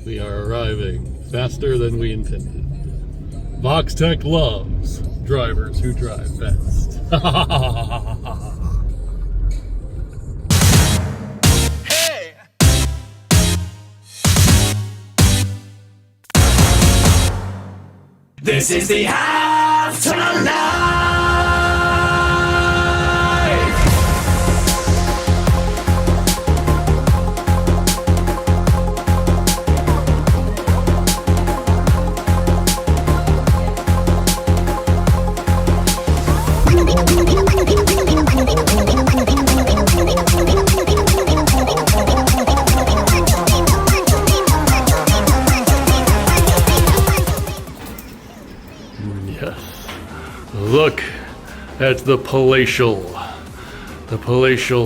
We are arriving faster than we intended. VoxTech loves drivers who drive fast. Hey! This is the halftime live! Yes. Look at the palatial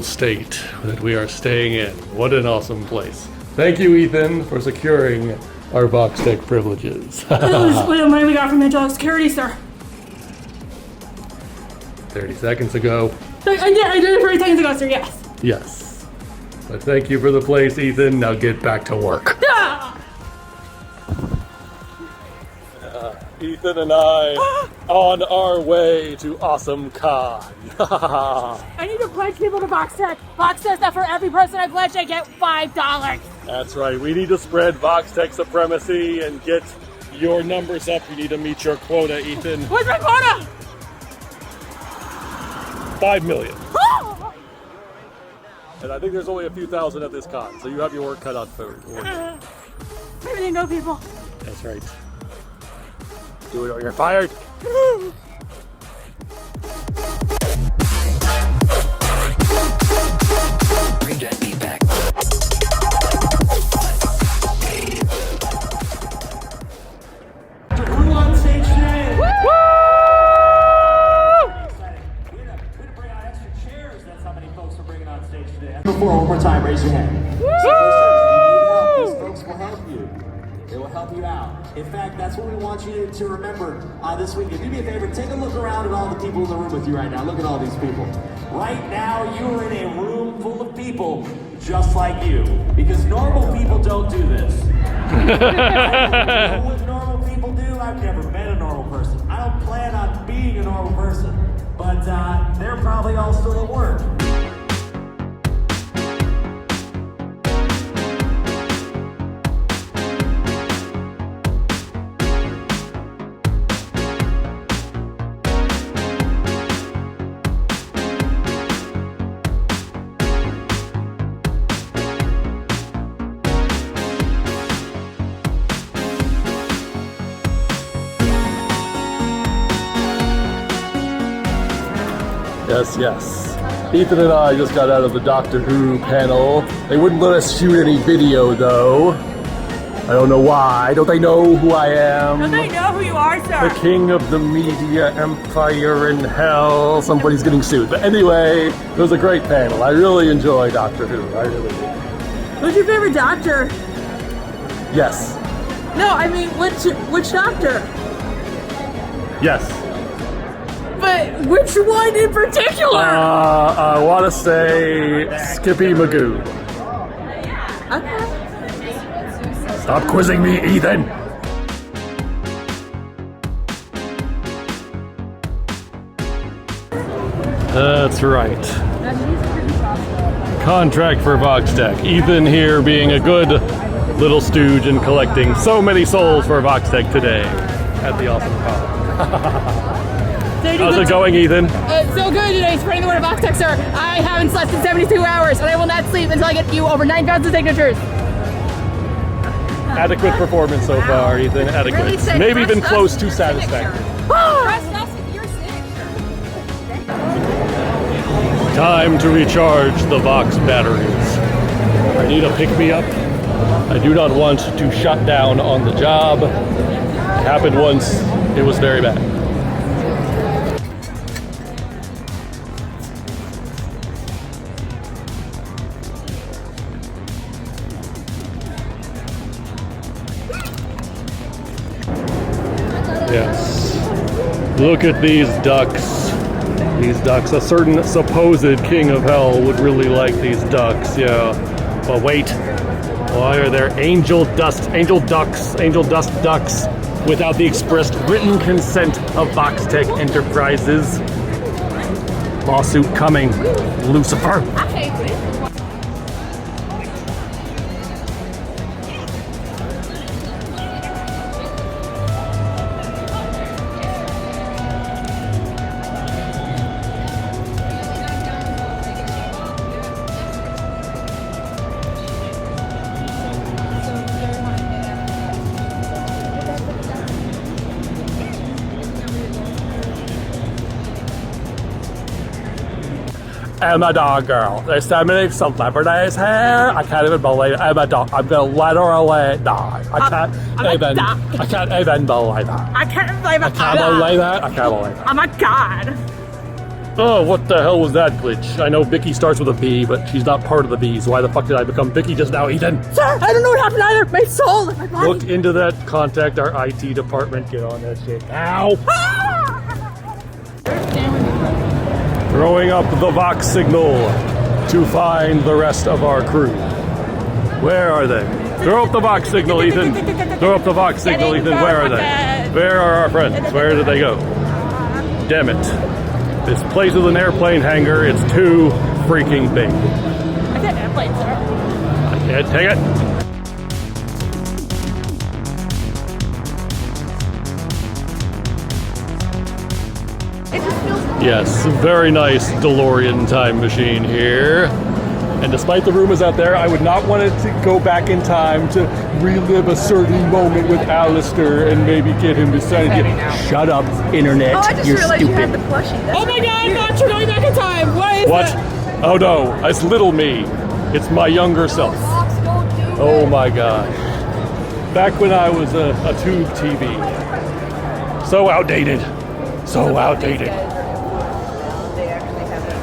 state that we are staying in. What an awesome place. Thank you, Ethan, for securing our VoxTech privileges. What the money we got from Angelic Security, sir. 30 seconds ago. I did it 30 seconds ago, sir, yes. Yes. But thank you for the place, Ethan. Now get back to work. Ah! Ethan and I on our way to AwesomeCon. I need to pledge people to VoxTech. Vox says that for every person I pledge, I get $5. That's right. We need to spread VoxTech supremacy and get your numbers up. You need to meet your quota, Ethan. What's my quota? 5 million. And I think there's only a few thousand at this con, so you have your work cut out for you. Maybe they know people. That's right. Do it or you're fired. Bring that beat back. Who on stage today? Woo! Way to bring out extra chairs. That's how many folks are bringing on stage today. Before, one more time, raise your hand. So first time, if you need help, these folks will help you. They will help you out. In fact, that's what we want you to remember this week. If you do me a favor, take a look around at all the people in the room with you right now. Look at all these people. Right now, you are in a room full of people just like you. Because normal people don't do this. You know what normal people do? I've never met a normal person. I don't plan on being a normal person. But they're probably all still at work. Yes, yes. Ethan and I just got out of the Doctor Who panel. They wouldn't let us shoot any video though. I don't know why. Don't they know who I am? Don't they know who you are, sir? The king of the media empire in hell. Somebody's getting sued. But anyway, it was a great panel. I really enjoy Doctor Who. I really do. Who's your favorite doctor? Yes. No, I mean, which doctor? Yes. But which one in particular? I want to say Skippy Magoo. Okay. Stop quizzing me, Ethan. That's right. Contract for VoxTech. Ethan here being a good little stooge and collecting so many souls for VoxTech today at the AwesomeCon. How's it going, Ethan? So good today, spreading the word of VoxTech, sir. I haven't slept in 72 hours, and I will not sleep until I get you over 9,000 signatures. Adequate performance so far, Ethan. Adequate. Really Maybe even close to satisfactory. Time to recharge the Vox batteries. I need a pick-me-up. I do not want to shut down on the job. It happened once. It was very bad. Yes. Look at these ducks. These ducks. A certain supposed king of hell would really like these ducks, yeah. But wait. Why are there angel dust ducks without the expressed written consent of Voxtech Enterprises? Lawsuit coming, Lucifer. I'm a dog girl. There's so many celebrities here. I can't even believe it. I'm a dog. I'm gonna literally die. I can't even believe that. I can't believe it. I can't believe that. I can't believe that. Oh my god. Oh, what the hell was that glitch? I know Vicky starts with a B, but she's not part of the B's. Why the fuck did I become Vicky just now, Ethan? Sir, I don't know what happened either. My soul and my body. Look into that. Contact our IT department. Get on that shit now. Throwing up the Vox signal to find the rest of our crew. Where are they? Throw up the Vox signal, Ethan. Throw up the Vox signal, Ethan. Where are they? Where are our friends? Where did they go? Damn it. This place is an airplane hangar. It's too freaking big. I said airplane, sir. I can't take it. Yes, very nice DeLorean time machine here. And despite the rumors out there, I would not want it to go back in time to relive a certain moment with Alistair and maybe get him to sign it. Shut up, internet. Oh, I just You're realized stupid. you had the plushie. That's Oh my god, Fox, you're going back in time. What is What? it? Oh no, it's little me. It's my younger self. Oh my god. Back when I was a tube TV. So outdated. So outdated. They actually have it.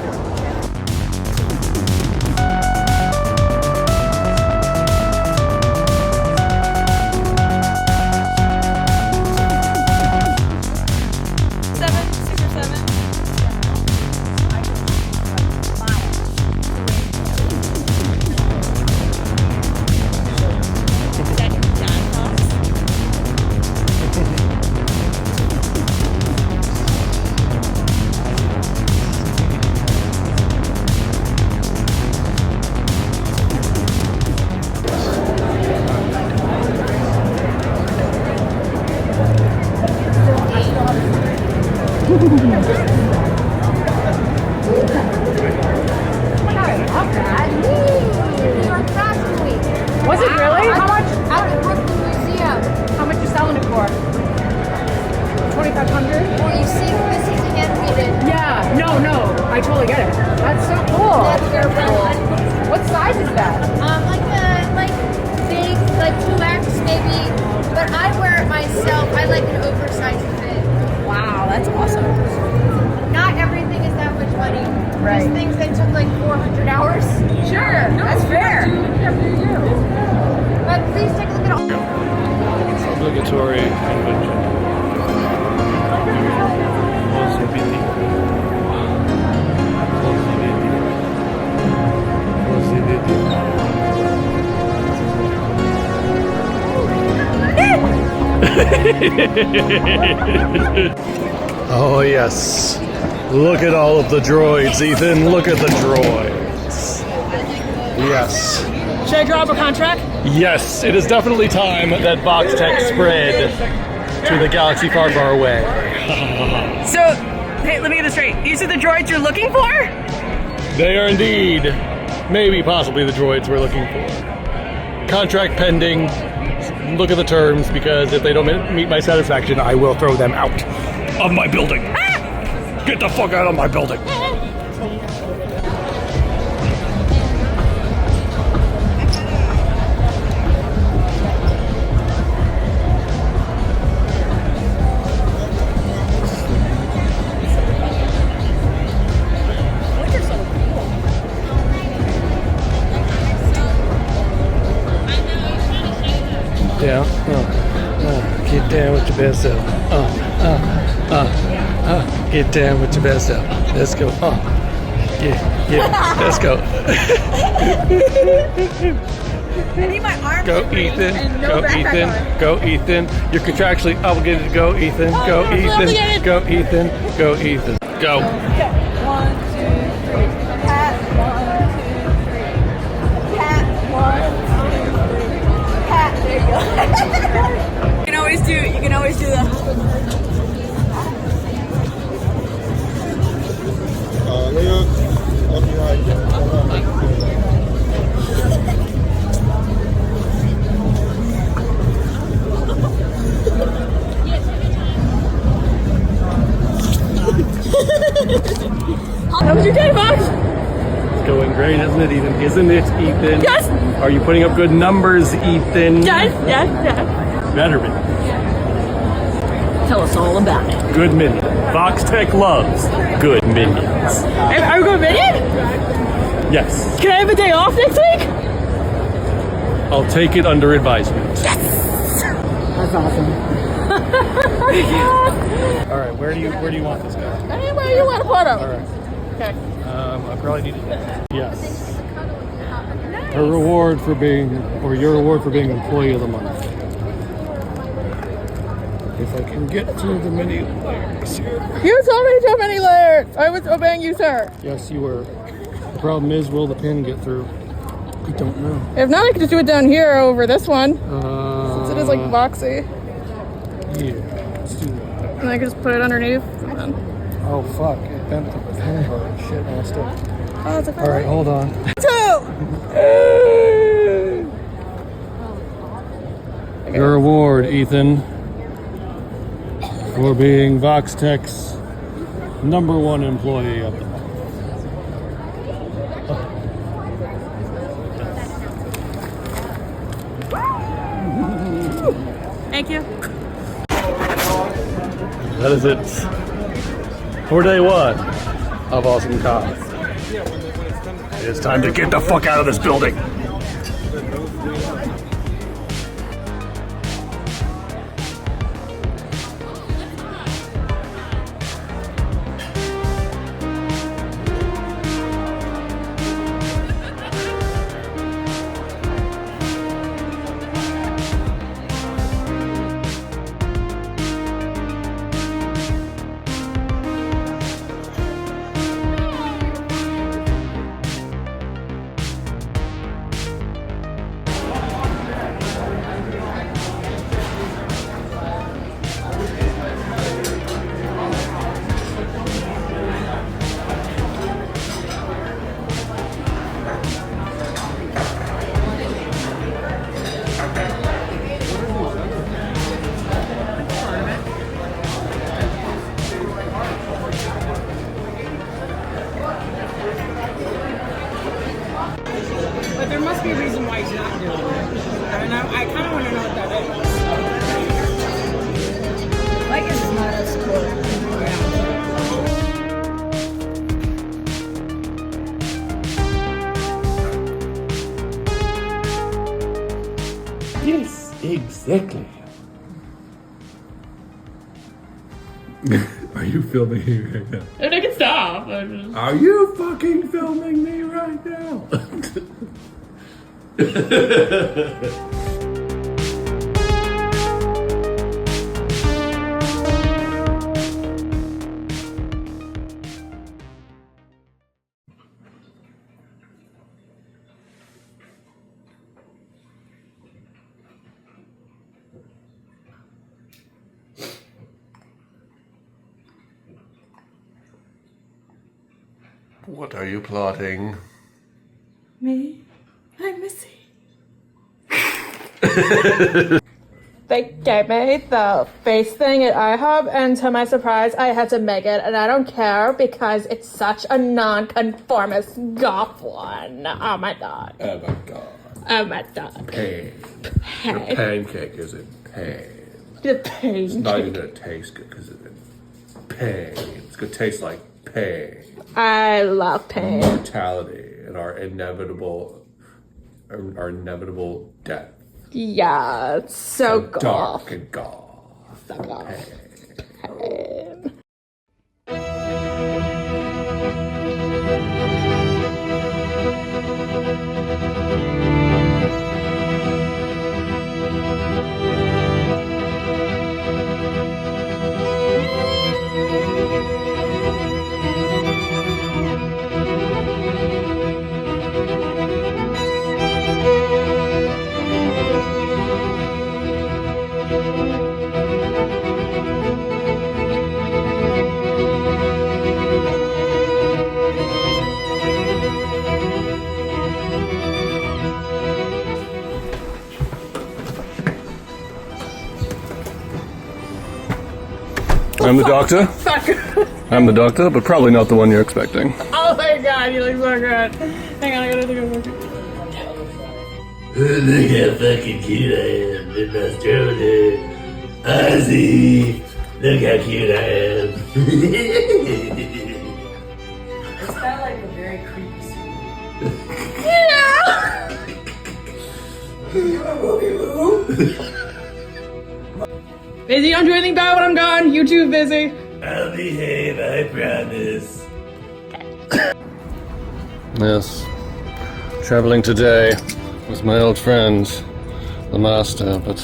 Was it really? How much? Out at Brooklyn Museum. How much you selling it for? 2,500? Well, you see, this is animated. Yeah. No. I totally get it. That's so cool. That's very cool. What size is that? Like big, like 2X maybe. But I wear it myself. I like an oversized fit. Wow, that's awesome. Not everything is that much money. Right. There's things that took like 400 hours. Sure, that's fair. But please take a look at all. Obligatory convention. Oh yes. Look at all of the droids, Ethan. Look at the droids. Yes. Should I draw up a contract? Yes, it is definitely time that Voxtech spread to the galaxy far, far away. So, hey, let me get this straight. These are the droids you're looking for? They are indeed, maybe possibly the droids we're looking for. Contract pending. Look at the terms, because if they don't meet my satisfaction, I will throw them out of my building. Get the fuck out of my building. Yeah, get down with your best self. Get down with your best self. Let's go. Yeah, let's go. I need my arms Go, free Ethan. and no Go, backpack Ethan. on. Go, Ethan. You're contractually obligated to go, Ethan. Go, you're Ethan. obligated. Go, Ethan. Go, Ethan. Go. Okay. 1, 2, 3. Pat. 1, 2, 3. Pat. 1, 2, 3. Pat. There you go. You can always do. You can always do that. How was your day, Fox? It's going great, isn't it, Ethan? Isn't it, Ethan? Yes. Are you putting up good numbers, Ethan? Yes. Better be. Tell us all about it. Good minion. Vox Tech loves good minions. Are we going minion? Yes. Can I have a day off next week? I'll take it under advisement. That's awesome. All right, where do you want this guy? Anywhere you want to put him. All right. Okay. I probably need to. Yes. Her reward for being, or your reward for being Employee of the Month. If I can get through the many layers here. You told me too many layers. I was obeying you, sir. Yes, you were. The problem is, will the pin get through? I don't know. If not, I could just do it down here over this one. Since It is like boxy. Yeah, let's do that. And I could just put it underneath. And then... Oh fuck, it bent the pin hard. Shit, now it's still. Oh, it's okay. Alright, hold on. Your reward, Ethan, for being Vox Tech's #1 employee of the month. Thank you. That is it for day 1 of AwesomeCon. It's time to get the fuck out of this building. But there must be a reason why he's not doing it. I mean, I kind of want to know what that is. Like it's not a sport. Yes, exactly. Are you filming me right now? And I can stop. Are you fucking filming me right now? What are you plotting? Me? I'm Missy. They gave me the face thing at IHOP, and to my surprise, I had to make it, and I don't care because it's such a non-conformist goth one. Oh my god. Oh my god. Oh my god. Pain. Your pancake is in pain. The pain. It's not even gonna taste good because it's in pain. It's gonna taste like pain. I love pain. Mortality and our inevitable death. Yeah, it's so goth. Dark and goth. So goth. Pain. Pain. I'm the doctor. I'm the doctor, but probably not the one you're expecting. Oh my god, you look so good. Hang on, I gotta think of it. Look how fucking cute I am in my stroller. Ozzy, look how cute I am. It's kind of like a very creepy scene. Busy, don't do anything bad when I'm gone. You too, Busy. I'll behave, I promise. Yes. Traveling today with my old friend, the master, but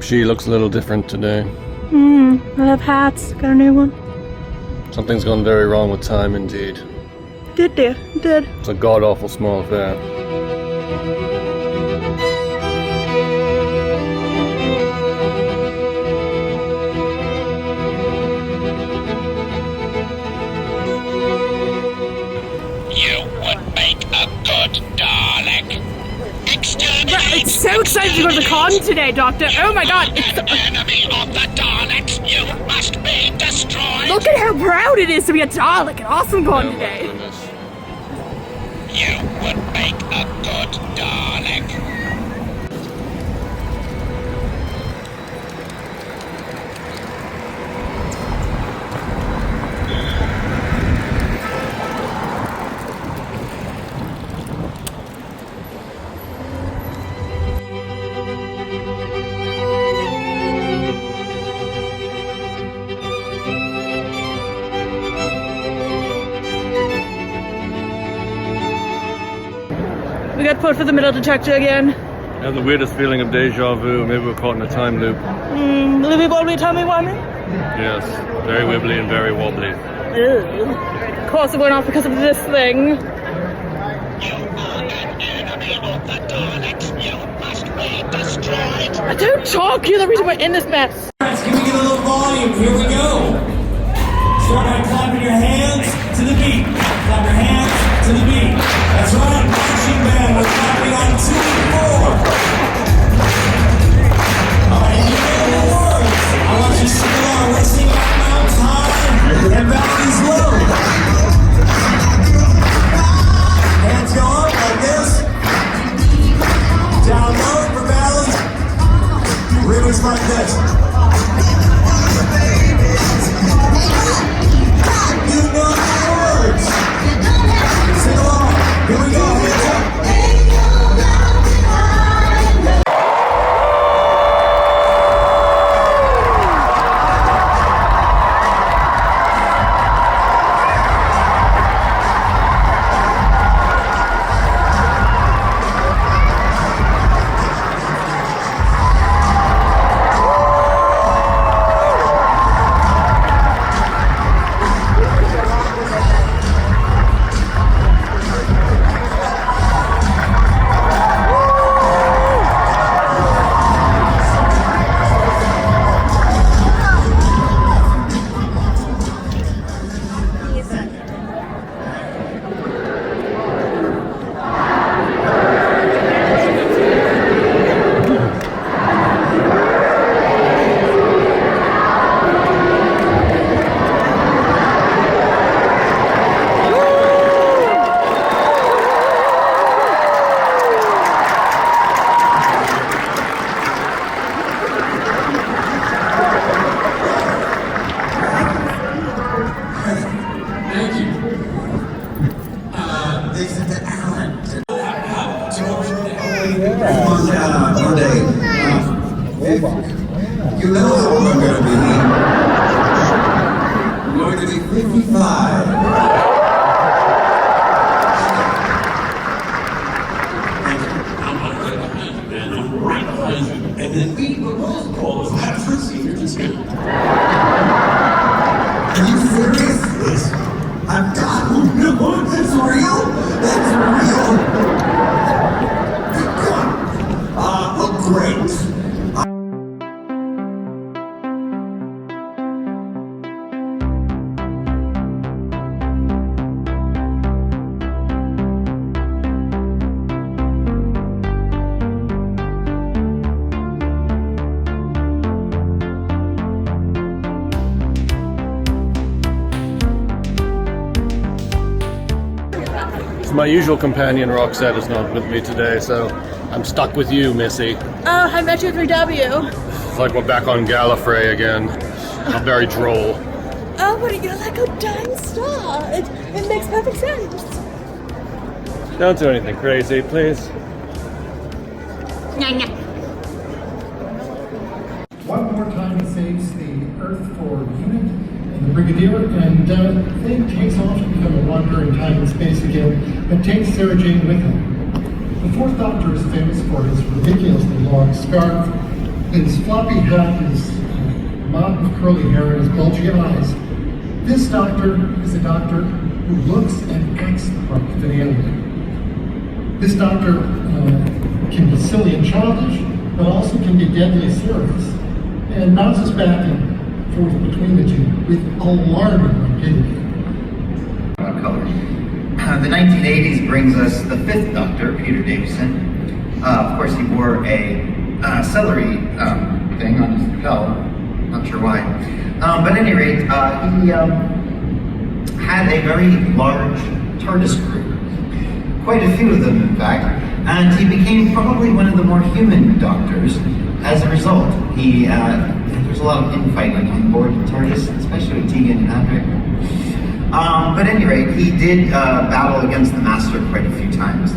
she looks a little different today. I love hats. Got a new one. Something's gone very wrong with time indeed. Did. It's a god-awful small affair. It's so excited to go to the con today, Doctor. Oh my god. It's enemy of the Daleks. You must be destroyed. Look at how proud it is to be a Dalek at AwesomeCon today. You would make a good Dalek. We got put for the metal detector again. I have the weirdest feeling of deja vu. Maybe we're caught in a time loop. Libby Wobbly, Tommy Wobbly. Yes, very wibbly and very wobbly. Of course it went off because of this thing. You are an enemy of the Daleks. You must be destroyed. Don't talk, you're the reason we're in this mess. Can we get a little volume? Here we go. Start by clapping your hands to the beat. Clap your hands to the beat. That's right, marching band. We're clapping on 2 and 4. Alright, you know the words. I want you to sing along. Let's sing about mountains high and valleys low. Hands go up like this. Down low for valleys. Rivers like this. You know the words. Sing along. Here we go. Hands up. You know how old I'm going to be. I'm going to be 55. And then we will roll call that for seniors. Are you serious? Yes. I've got no, that's real? That's real? Oh, great. my usual companion Roxette is not with me today, so I'm stuck with you, Missy. Oh, I met you at 3W. It's like we're back on Gallifrey again. I'm very droll. Oh, but you're like a dying star. It makes perfect sense. Don't do anything crazy, please. One more time he saves the Earth for Unit and the Brigadier, and then takes off to become a wanderer in time and space again, and takes Sarah Jane with him. The Fourth Doctor is famous for his ridiculously long scarf, his floppy hat, his mop of curly hair, and his bulgy eyes. This Doctor is a Doctor who looks and acts the part of an alien. This Doctor can be silly and childish, but also can be deadly serious, and bounces back and forth between the two with alarming rapidity. The 1980s brings us the fifth Doctor, Peter Davison. Of course, he wore a celery thing on his lapel. Not sure why. But at any rate, he had a very large TARDIS crew. Quite a few of them, in fact. And he became probably one of the more human Doctors as a result. There's a lot of infighting on board the TARDIS, especially with Tegan and Patrick. But at any rate, he did battle against the Master quite a few times.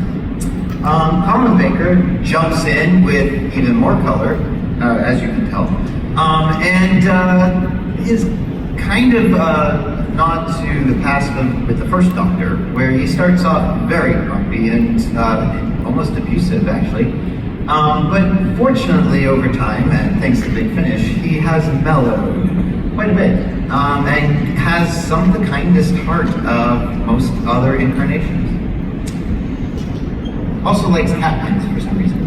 Colin Baker jumps in with even more color, as you can tell, and is kind of nod to the past with the first Doctor, where he starts off very grumpy and almost abusive, actually. But fortunately, over time, and thanks to Big Finish, he has mellowed quite a bit, and has some of the kindest heart of most other incarnations. Also likes cat lines for some reason.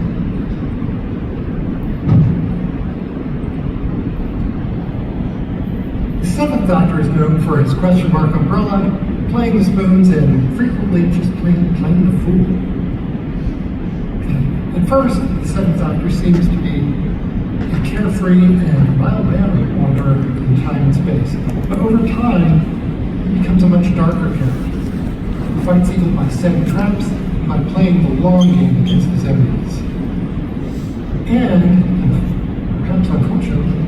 The Seventh Doctor is known for his question mark umbrella, playing the spoons, and frequently just playing the fool. At first, the Seventh Doctor seems to be a carefree and mild-mannered wanderer in time and space. But over time, he becomes a much darker character. He fights evil by setting traps, by playing the long game against his enemies. And, perhaps unfortunately,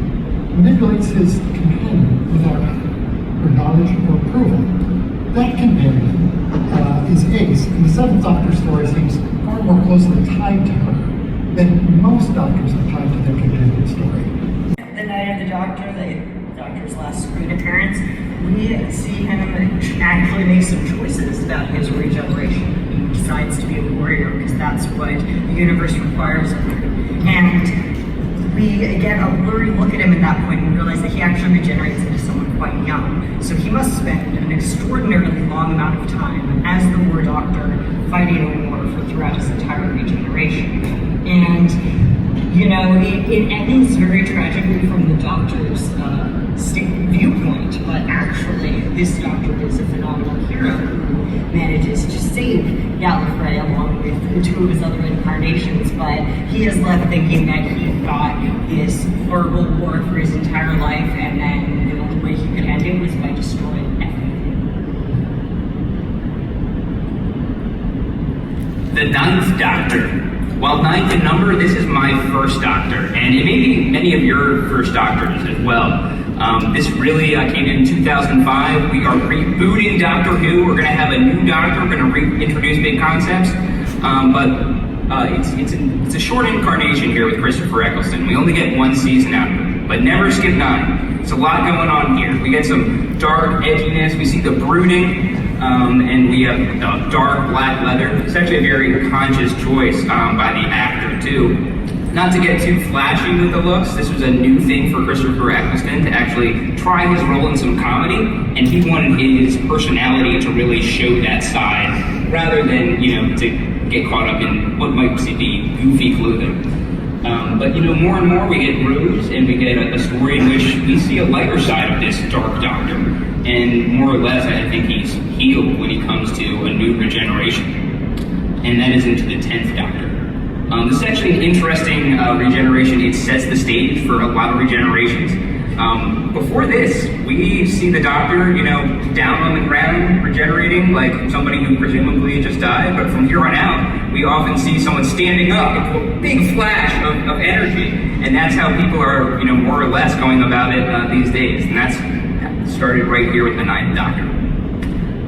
manipulates his companion without her knowledge or approval. That companion is Ace, and the Seventh Doctor story seems far more closely tied to her than most Doctors are tied to their companion story. The night of the Doctor's last screen appearance, we see him actually make some choices about his regeneration. He decides to be a warrior because that's what the universe requires of him. And we get a blurry look at him at that point and realize that he actually regenerates into someone quite young. So he must spend an extraordinarily long amount of time as the War Doctor fighting a war throughout his entire regeneration. And, you know, it ends very tragically from the Doctor's viewpoint, but actually this Doctor is a phenomenal hero who manages to save Gallifrey along with the two of his other incarnations, but he is left thinking that he fought this horrible war for his entire life, and then the only way he could end it was by destroying everything. The Ninth Doctor. While ninth in number, this is my first Doctor, and it may be many of your first Doctors as well. This really came in 2005. We are rebooting Doctor Who. We're going to have a new Doctor. We're going to reintroduce big concepts, but it's a short incarnation here with Christopher Eccleston. We only get one season out of it, but never skip 9. It's a lot going on here. We get some dark edginess. We see the brooding. And we have dark black leather. It's actually a very conscious choice by the actor too. Not to get too flashy with the looks, this was a new thing for Christopher Eccleston to actually try his role in some comedy, and he wanted his personality to really show that side, rather than, to get caught up in what might be goofy clothing. But more and more we get Rose, and we get a story in which we see a lighter side of this dark Doctor. And more or less, I think he's healed when he comes to a new regeneration. And that is into the 10th Doctor. This is actually an interesting regeneration. It sets the stage for a lot of regenerations. Before this, we see the doctor, you know, down on the ground, regenerating, like somebody who presumably just died. But from here on out, we often see someone standing up into a big flash of energy. And that's how people are, you know, more or less going about it these days. And that's started right here with the 9th Doctor.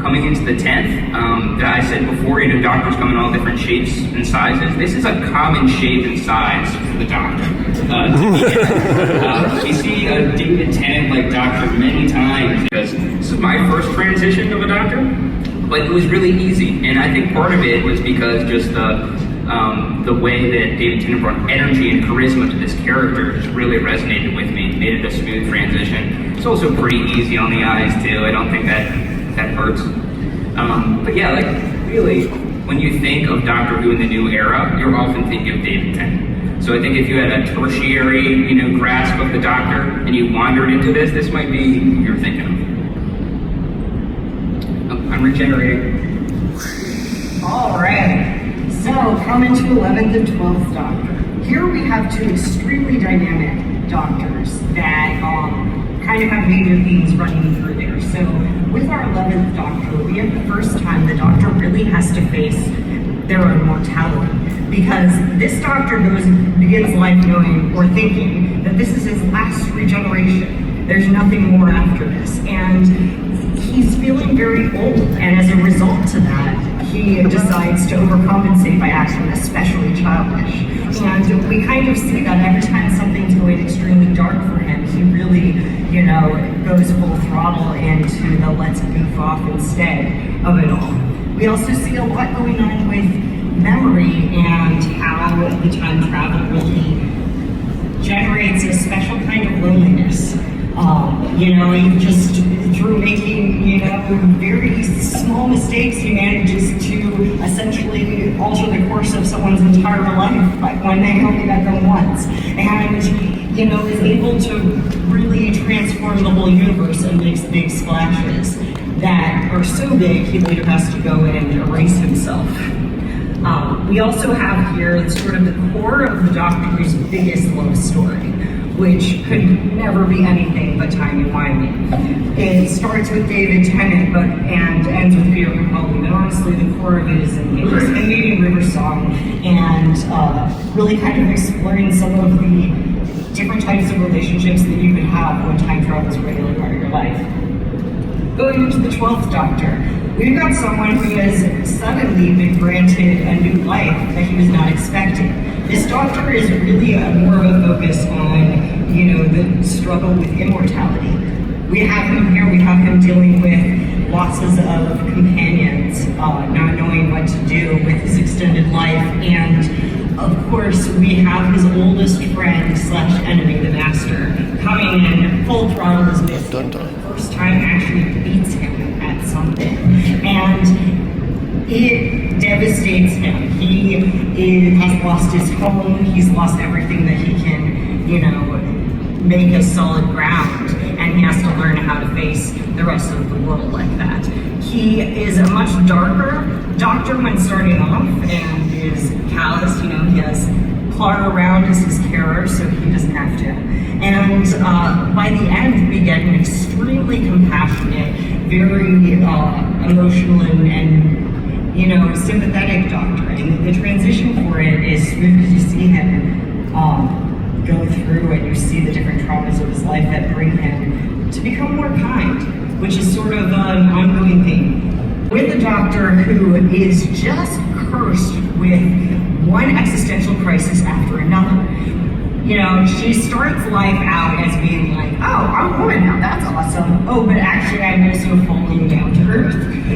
Coming into the 10th, that I said before, you know, doctors come in all different shapes and sizes. This is a common shape and size for the Doctor. We see a David Tennant-like Doctor many times because this is my first transition of a Doctor, but it was really easy. And I think part of it was because just the way that David Tennant brought energy and charisma to this character just really resonated with me, made it a smooth transition. It's also pretty easy on the eyes too. I don't think that hurts. But yeah, like really, when you think of Doctor Who in the new era, you're often thinking of David Tennant. So I think if you had a tertiary, you know, grasp of the Doctor and you wandered into this might be who you're thinking of. I'm regenerating. All right. So coming to 11th and 12th Doctor. Here we have two extremely dynamic Doctors that kind of have major themes running through there. So with our 11th Doctor, we have the first time the Doctor really has to face their own mortality. Because this Doctor begins life knowing or thinking that this is his last regeneration. There's nothing more after this. And he's feeling very old. And as a result to that, he decides to overcompensate by acting especially childish. And we kind of see that every time something's going extremely dark for him, he really, you know, goes full throttle into the let's goof off instead of it all. We also see a lot going on with memory and how the time travel really generates a special kind of loneliness. You know, he just, through making, you know, very small mistakes, he manages to essentially alter the course of someone's entire life, like when they only met them once. And, you know, is able to really transform the whole universe and makes big splashes that are so big he later has to go in and erase himself. We also have here sort of the core of the Doctor's biggest love story, which could never be anything but timey-wimey. It starts with David Tennant and ends with Peter Capaldi, but honestly the core of it is in Meeting River Song and really kind of exploring some of the different types of relationships that you can have when time travel is a regular part of your life. Going into the 12th Doctor, we've got someone who has suddenly been granted a new life that he was not expecting. This Doctor is really more of a focus on, you know, the struggle with immortality. We have him here, we have him dealing with losses of companions, not knowing what to do with his extended life, and of course we have his oldest friend / enemy, the Master, coming in full throttle as this for the first time actually beats him at something. And it devastates him. He has lost his home, he's lost everything that he can, you know, make a solid ground, and he has to learn how to face the rest of the world like that. He is a much darker Doctor when starting off, and is callous, you know, he has Clara around as his carer, so he doesn't have to. And by the end, we get an extremely compassionate, very emotional and, you know, sympathetic Doctor. And the transition for it is smooth because you see him go through and you see the different traumas of his life that bring him to become more kind, which is sort of an ongoing theme. With a Doctor who is just cursed with one existential crisis after another. You know, she starts life out as being like, oh, I'm a woman now, that's awesome. Oh, but actually I'm also falling down to earth.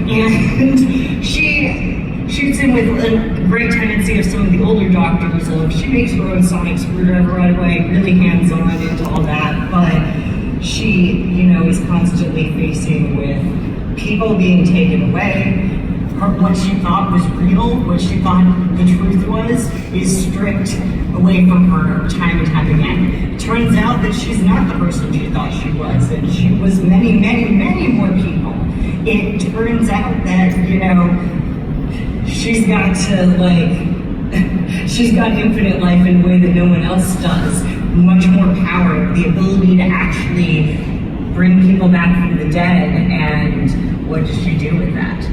And she shoots in with a great tendency of some of the older Doctors of she makes her own sonic screwdriver right away, really hands-on into all that, but she, you know, is constantly facing with people being taken away. What she thought was real, what she thought the truth was, is stripped away from her time and time again. It turns out that she's not the person she thought she was, and she was many, many, many more people. It turns out that, you know, she's got infinite life in a way that no one else does. Much more power. the ability to actually bring people back from the dead, and what does she do with that?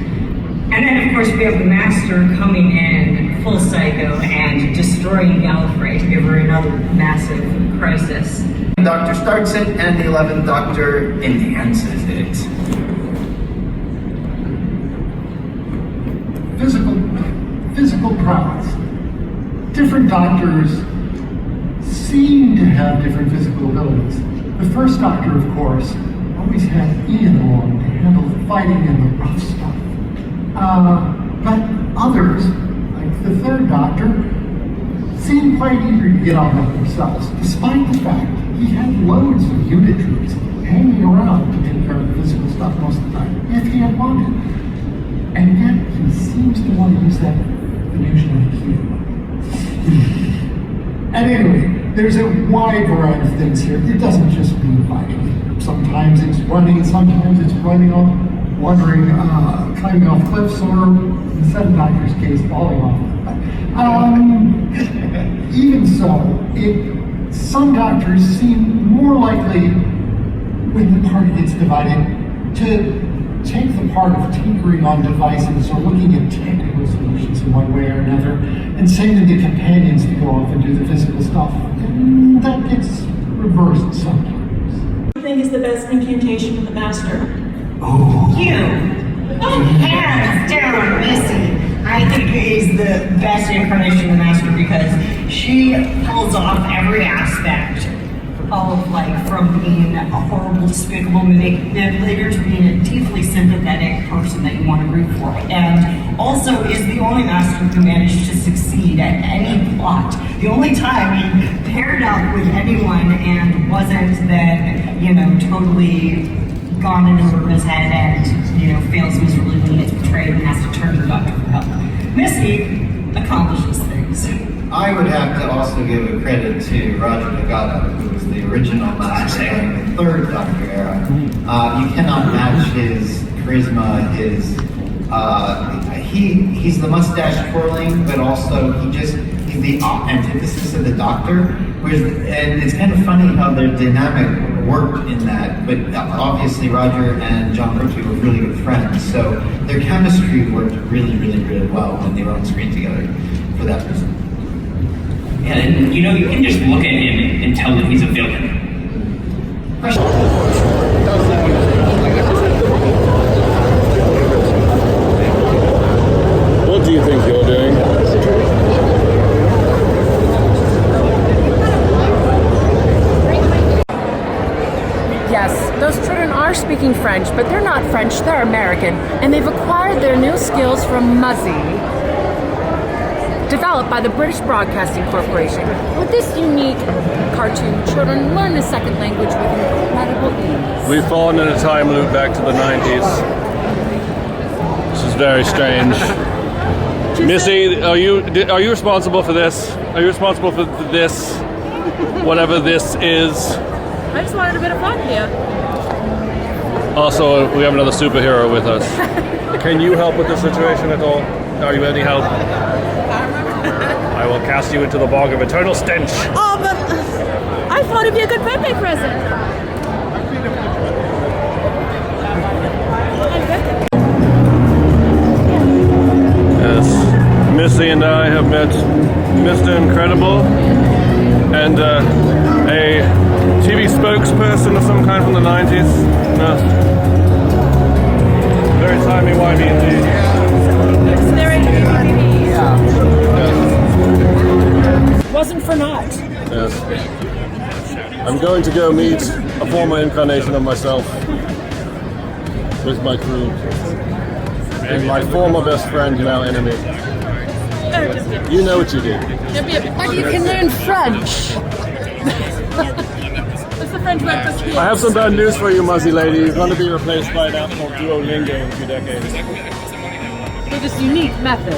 And then, of course, we have the Master coming in full psycho and destroying Gallifrey to give her another massive crisis. The Doctor starts it, and the 11th Doctor enhances it. Physical prowess. Different doctors seem to have different physical abilities. The first Doctor, of course, always had Ian along to handle the fighting and the rough stuff. But others, like the third Doctor, seemed quite eager to get on with themselves, despite the fact he had loads of unit troops hanging around to take care of the physical stuff most of the time, if he had wanted. And yet, he seems to want to use that illusion of hue. At any rate, there's a wide variety of things here. It doesn't just mean fighting. Sometimes it's running, sometimes it's running off, wandering, climbing off cliffs, or in the seventh Doctor's case, falling off. Even so, some Doctors seem more likely, when the party gets divided, to take the part of tinkering on devices or looking at technical solutions in one way or another, and sending the companions to go off and do the physical stuff. And that gets reversed sometimes. What do you think is the best incantation of the Master? Hands down, Missy. I think is the best incarnation of the Master because she pulls off every aspect of, like, from being a horrible, despicable manipulator to being a deeply sympathetic person that you want to root for. And also is the only Master who managed to succeed at any plot. The only time he paired up with anyone and wasn't then, totally gone in over his head and, fails miserably when he gets betrayed and has to turn to Doctor for help. Missy accomplishes things. I would have to also give a credit to Roger Nagata, who was the original Master during the third Doctor era. You cannot match his charisma, he's the mustache twirling, but also he's the antithesis of the Doctor. And it's kind of funny how their dynamic worked in that, but obviously Roger and John Pertwee were really good friends, so their chemistry worked really, really, really well when they were on screen together for that reason. And you can just look at him and tell that he's a villain. What do you think you're doing? Yes, those children are speaking French, but they're not French, they're American, and they've acquired their new skills from Muzzy, developed by the British Broadcasting Corporation. With this unique cartoon, children learn the second language with incredible ease. We've fallen in a time loop back to the 90s. This is very strange. Missy, are you responsible for this? Are you responsible for this? Whatever this is. I just wanted a bit of fun here. Also, we have another superhero with us. Can you help with the situation at all? Are you any help? I will cast you into the bog of eternal stench. Oh, but I thought it'd be a good birthday present. Yes, Missy and I have met Mr. Incredible and a TV spokesperson of some kind from the 90s. Very timey-wimey indeed. Wasn't for naught. Yes. I'm going to go meet a former incarnation of myself with my crew. And my former best friend, now enemy. You know what you did. But you can learn French. What's the French breakfast here? I have some bad news for you, Muzzy lady. You're going to be replaced by an app called Duolingo in a few decades. With this unique method.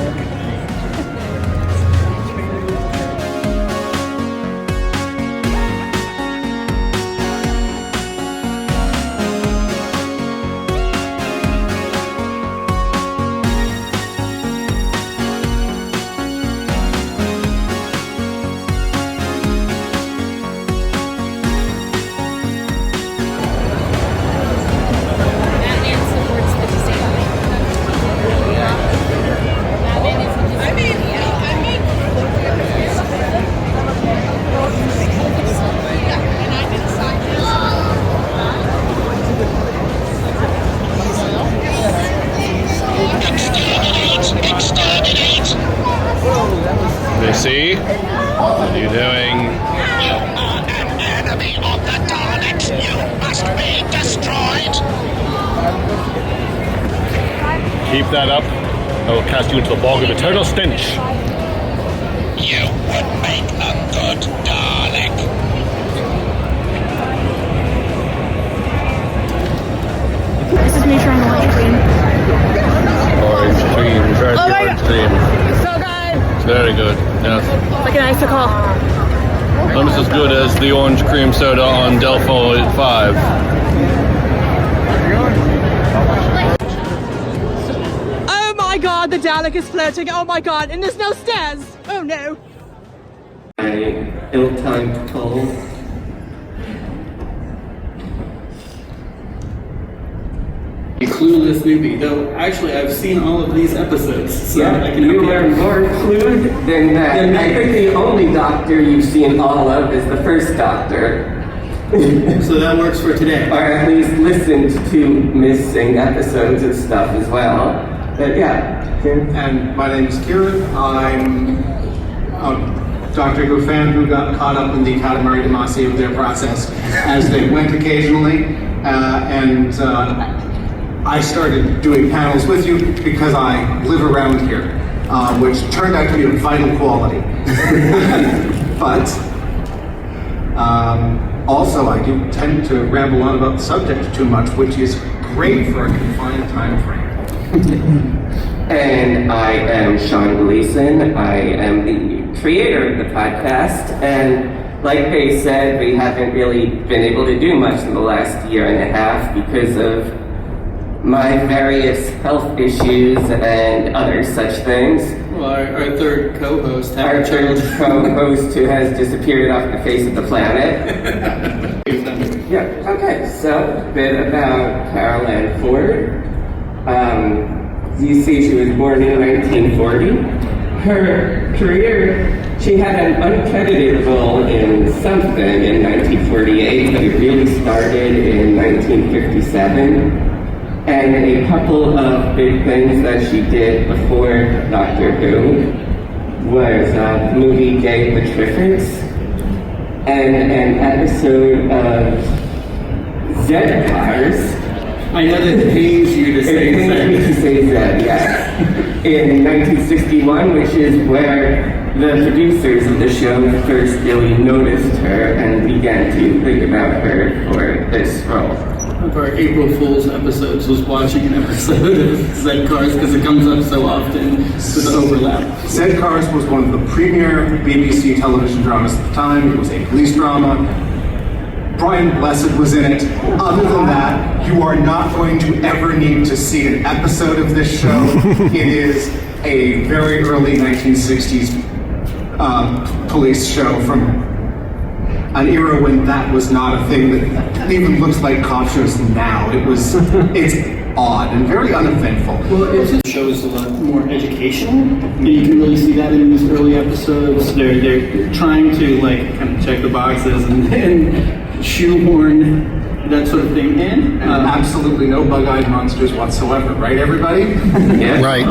keep that up, I will cast you into the bog of eternal stench. You would make a good Dalek. This is me trying to watch Queen. Orange cream, very Oh my orange God. cream. It's so good. It's very good, yes. Like an icicle. Almost as good as the orange cream soda on Delphi 5. Oh my god, the Dalek is floating. Oh my god, and there's no stairs. Oh no. My ill-timed pull. A clueless newbie, though actually I've seen all of these episodes, so Yeah, I can you are more clued than that. I think the only Doctor you've seen all of is the first Doctor. So that works for today. Or at least listened to missing episodes of stuff as well. But yeah. And my name is Kieran. I'm a Doctor Who fan who got caught up in the Katamari Damacy of their process as they went occasionally. I started doing panels with you because I live around here, which turned out to be a vital quality. But also, I do tend to ramble on about the subject too much, which is great for a confined time frame. And I am Sean Gleason. I am the creator of the podcast, and like they said, we haven't really been able to do much in the last year and a half because of my various health issues and other such things. Well, our third co-host, Our third co-host who has disappeared off the face of the planet. Yeah, okay, so a bit about Carol Ann Ford. You see, she was born in 1940. Her career, she had an uncredited role in something in 1948, but it really started in 1957. And a couple of big things that she did before Doctor Who was the movie Gay Petrifics and an episode of Z-Cars. I know that it pains you to say It pains me to say that, yes. In 1961, which is where the producers of the show first really noticed her and began to think about her for this role. One of our April Fool's episodes was watching an episode of Z-Cars because it comes up so often with the overlap. Z-Cars was one of the premier BBC television dramas at the time. It was a police drama. Brian Blessed was in it. Other than that, you are not going to ever need to see an episode of this show. It is a very early 1960s police show from an era when that was not a thing that even looks like cop shows now. It's odd and very uneventful. Well, it just shows a lot more educational, and you can really see that in these early episodes. They're trying to like kind of check the boxes and shoehorn that sort of thing in. And absolutely no bug-eyed monsters whatsoever, right, everybody? Yeah. Right.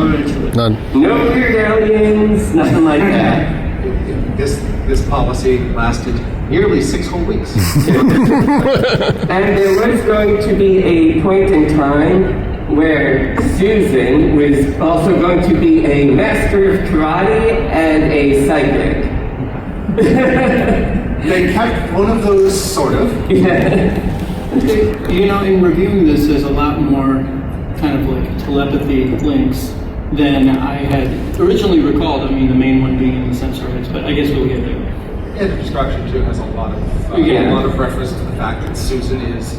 None. No weird aliens, nothing like that. This policy lasted nearly 6 whole weeks. And there was going to be a point in time where Susan was also going to be a master of karate and a psychic. They kept one of those, sort of. Yeah. You know, in reviewing this, there's a lot more kind of like telepathy links than I had originally recalled. I mean, the main one being in the Sensorites, but I guess we'll get there. Yeah, the Destruction 2 has a lot of reference to the fact that Susan is...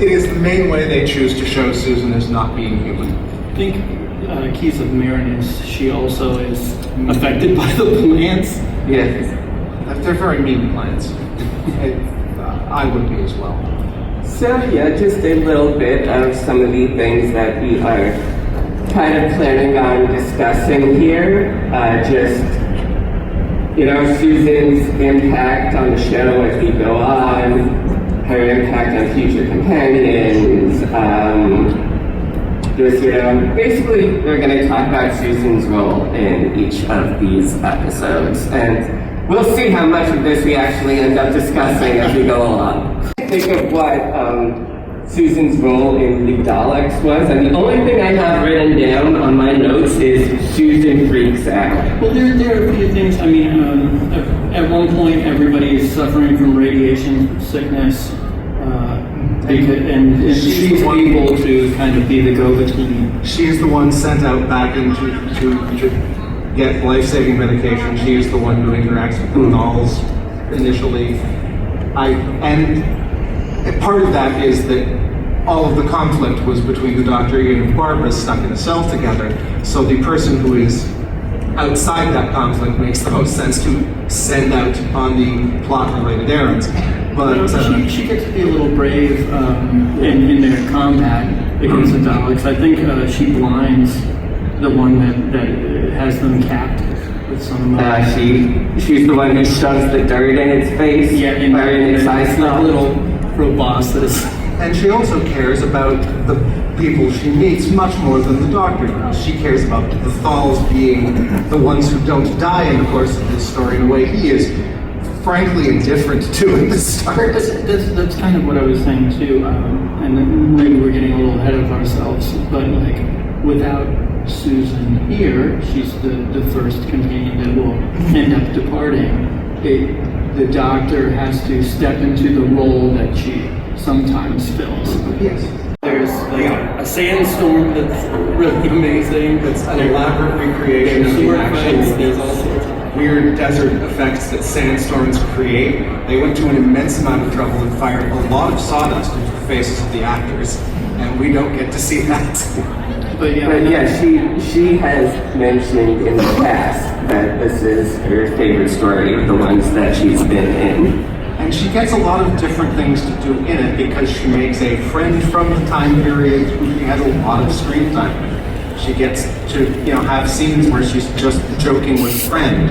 It is the main way they choose to show Susan as not being human. I think Keys of Marinus, she also is affected by the plants. Yes. They're very mean plants. I would be as well. So yeah, just a little bit of some of the things that we are kind of planning on discussing here. Susan's impact on the show as we go on, her impact on future companions. Basically, we're going to talk about Susan's role in each of these episodes, and we'll see how much of this we actually end up discussing as we go along. Think of what Susan's role in the Daleks was, and the only thing I have written down on my notes is Susan freaks out. Well, there are a few things. I mean, at one point, everybody is suffering from radiation sickness, and she's able to kind of be the go-between. She's the one sent out back to get life-saving medication. She is the one who interacts with the dolls initially. And part of that is that all of the conflict was between the Doctor and Barbara stuck in a cell together. So the person who is outside that conflict makes the most sense to send out on the plot-related errands. But she gets to be a little brave in their combat against the Daleks. I think she blinds the one that has them captive with some. She's the one who shoves the dirt in its face. Yeah, in its eyes. That little proboscis. And she also cares about the people she meets much more than the Doctor does. She cares about the Thals being the ones who don't die in the course of this story in a way he is frankly indifferent to at the start. That's kind of what I was saying too, and then maybe we're getting a little ahead of ourselves, but like without Susan here, she's the first companion that will end up departing. The Doctor has to step into the role that she sometimes fills. Yes. There's like a sandstorm that's really amazing. It's an elaborate recreation of the actual there's all sorts of weird desert effects that sandstorms create. They went to an immense amount of trouble and fired a lot of sawdust into the faces of the actors, and we don't get to see that. But yeah, she has mentioned in the past that this is her favorite story of the ones that she's been in. And she gets a lot of different things to do in it because she makes a friend from the time period who she has a lot of screen time. She gets to, have scenes where she's just joking with friend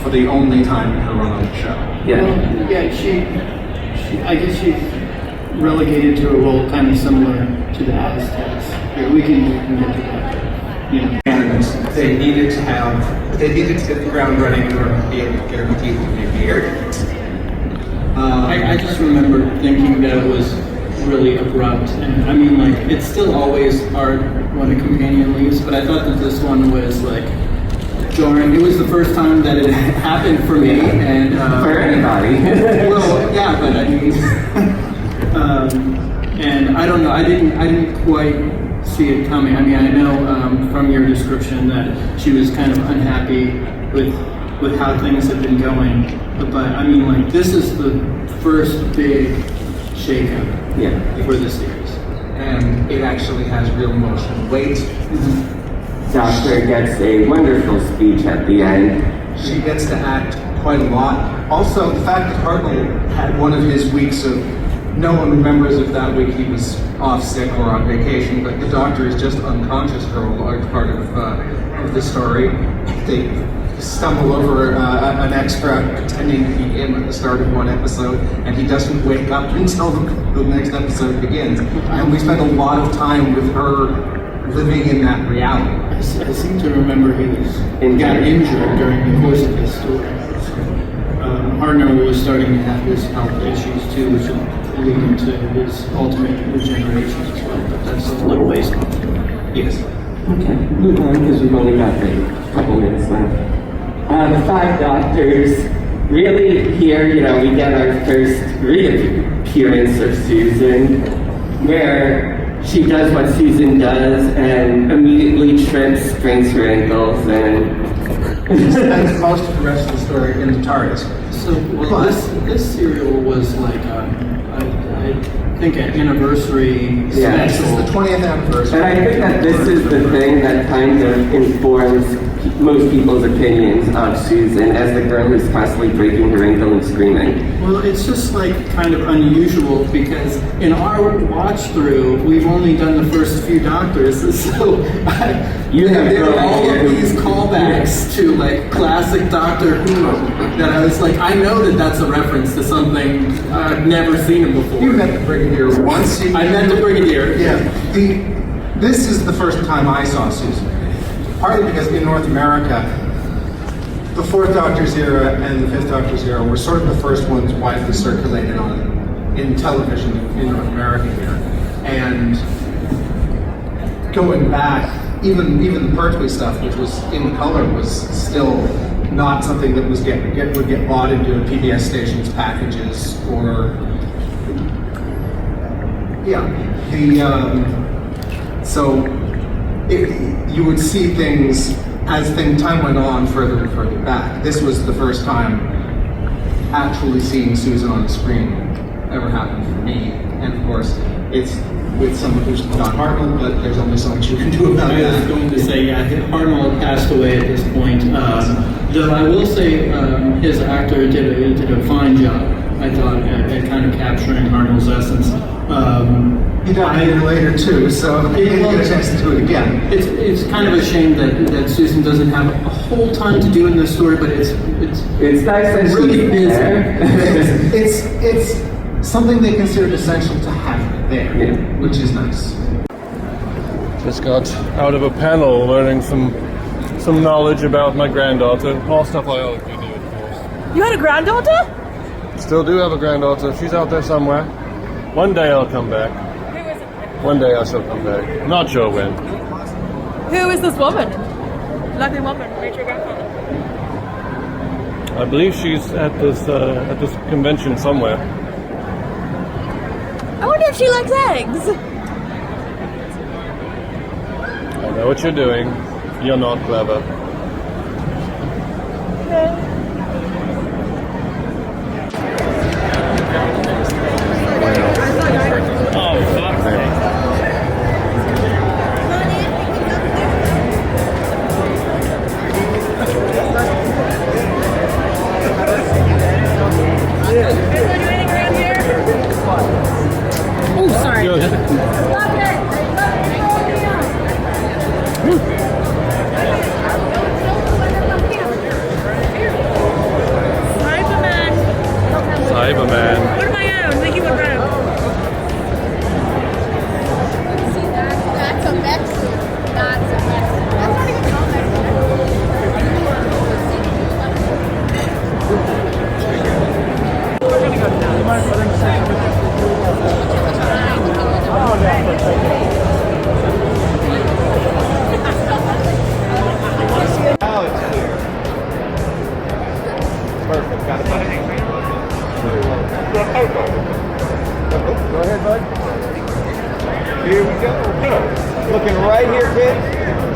for the only time in her run on the show. Yeah. Well, yeah, I guess she's relegated to a role kind of similar to the Aztecs. Here, we can get to that. And they needed to get the ground running in order to be able to get her teeth to be aired. I just remember thinking that it was really abrupt, and I mean, like, it's still always hard when a companion leaves, but I thought that this one was, like, jarring. It was the first time that it happened for me, and... for anybody. Well, yeah, but I mean... and I don't know, I didn't quite see it coming. I mean, I know from your description that she was kind of unhappy with how things have been going, but I mean, like, this is the first big shakeup for the series. And it actually has real emotional weight. Doctor gets a wonderful speech at the end. She gets to act quite a lot. Also, the fact that Hartnell had one of his weeks of, no one remembers if that week he was off sick or on vacation, but the Doctor is just unconscious for a large part of the story. They stumble over an extra pretending to be him at the start of one episode, and he doesn't wake up until the next episode begins. And we spend a lot of time with her living in that reality. I seem to remember he got injured during the course of this story. Hartnell was starting to have his health issues too, which will lead into his ultimate regeneration as well, but that's a little ways off. Yes. Okay, move on because we've only got a couple minutes left. The Five Doctors, really here, we get our first reappearance of Susan, where she does what Susan does and immediately trips, sprains her ankles, and spends most of the rest of the story in the TARDIS. So this serial was like I think an anniversary special. This is the 20th anniversary. And I think that this is the thing that kind of informs most people's opinions of Susan as the girl who's constantly breaking her ankle and screaming. Well, it's just like kind of unusual because in our watch through, we've only done the first few Doctors, so there are all of these callbacks to like classic Doctor Who that I was like, I know that that's a reference to something I've never seen him before. You met the Brigadier once. I met the Brigadier. Yeah. This is the first time I saw Susan. Partly because in North America, the Fourth Doctor's era and the Fifth Doctor's era were sort of the first ones widely circulated in television in North America here. And going back, even the Pertwee stuff, which was in color, was still not something that was would get bought into PBS stations packages or you would see things as time went on further and further back. This was the first time actually seeing Susan on the screen ever happened for me, and of course it's with someone who's not Hartnell, but there's only so much you can do about that. I was going to say, yeah, Hartnell passed away at this point. Though I will say his actor did a fine job, I thought, at kind of capturing Hartnell's essence. He died a year later too, so he didn't get a chance to do it again. It's kind of a shame that Susan doesn't have a whole ton to do in this story, but it's nice that really she's busy. It's something they considered essential to have there, which is nice. Just got out of a panel learning some knowledge about my granddaughter. All stuff I always do, of course. You had a granddaughter? Still do have a granddaughter. She's out there somewhere. One day I'll come back. One day I shall come back. Not sure when. Who is this woman? Lovely woman. Where's your grandfather? I believe she's at this convention somewhere. I wonder if she likes eggs. I know what you're doing. You're not clever. Oh, sorry. Cyberman. What am I on? Think you would run. That's a Mexican. That's a Mexican. That's not even called Now it's clear. Perfect. Got it. Go ahead, bud. Here we go. Looking right here, kid.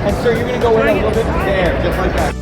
And sir, you're going to go in a little bit there, just like that.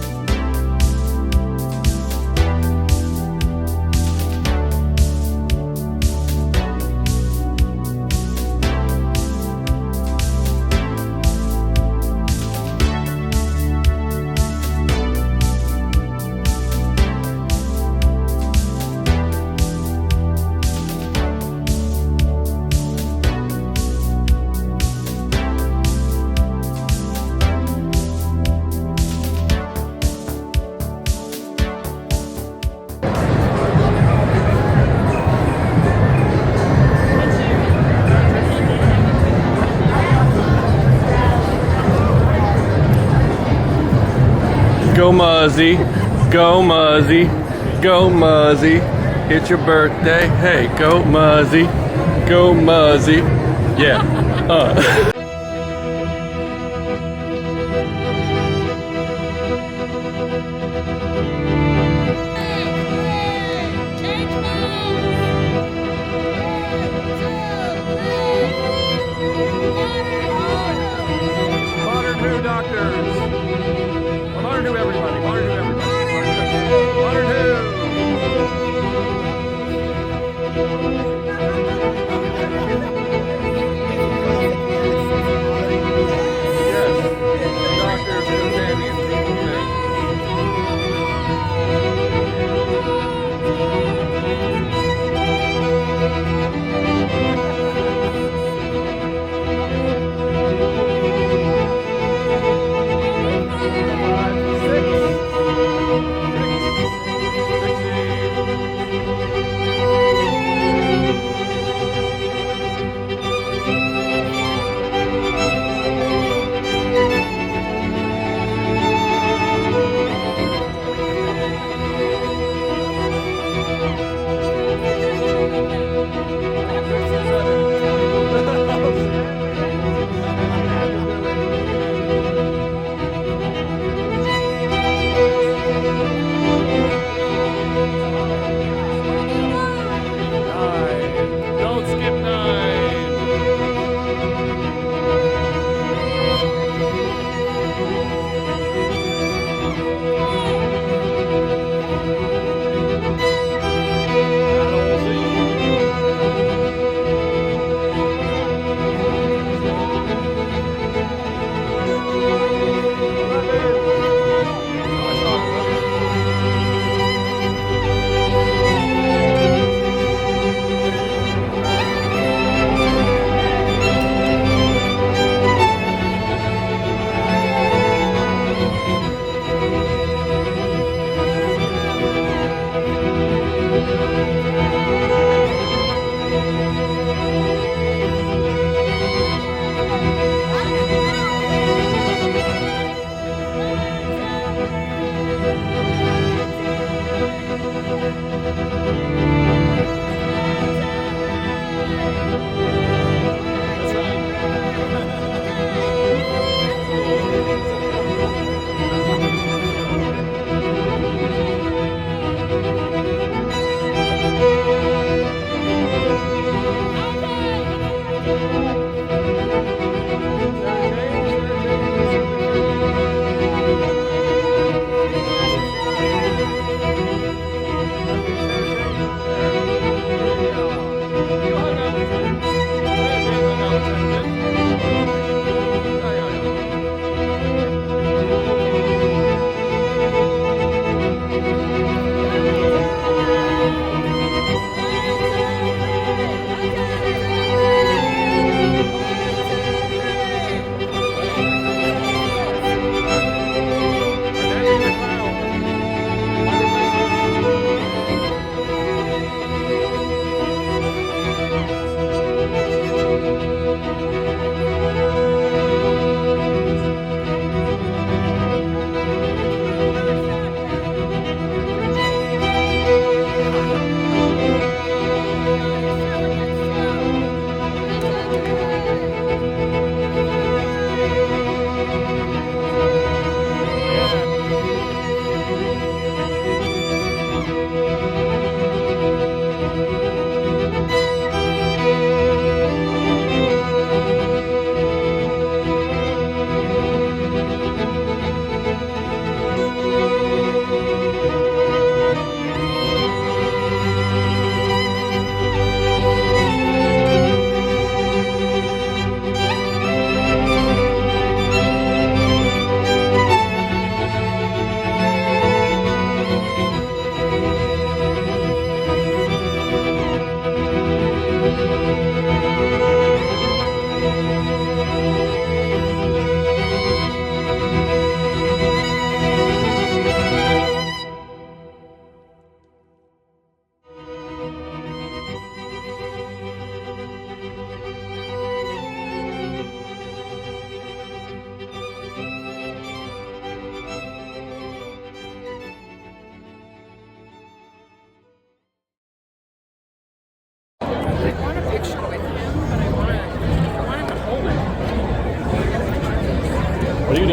Go Muzzy, go Muzzy, go Muzzy. It's your birthday. Hey, go Muzzy, go Muzzy. Yeah. Modern Who Doctors. Modern Who everybody. Modern Who everybody. Modern Who.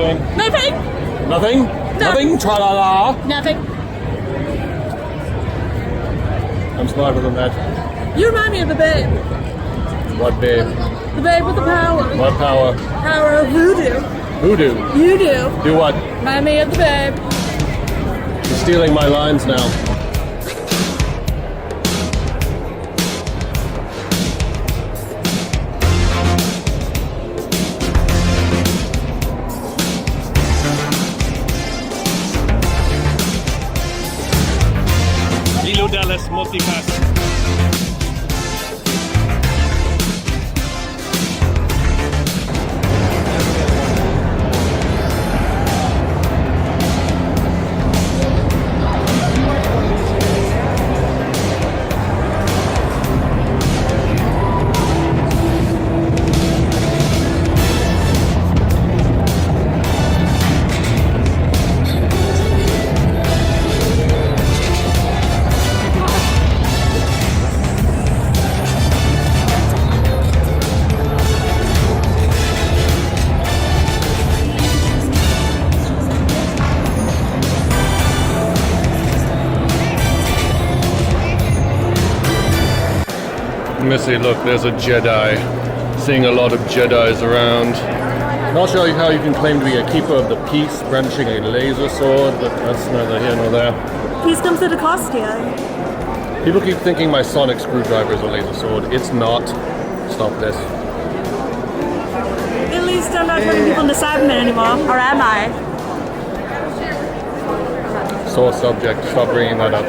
doing? Nothing. Nothing? Nothing? Tra-la-la? Nothing. I'm smarter than that. You remind me of the babe. What babe? The babe with the power. What power? Power of voodoo. Voodoo. You do. Do what? Remind me of the babe. You're stealing my lines now. Lilo Dallas Multipass. Missy, look, there's a Jedi. Seeing a lot of Jedis around. Not sure how you can claim to be a keeper of the peace, brandishing a laser sword, but that's neither here nor there. Peace comes at a cost, yeah. People keep thinking my sonic screwdriver is a laser sword. It's not. Stop this. At least I'm not turning people into Cybermen anymore, or am I? Sore subject. Stop bringing that up.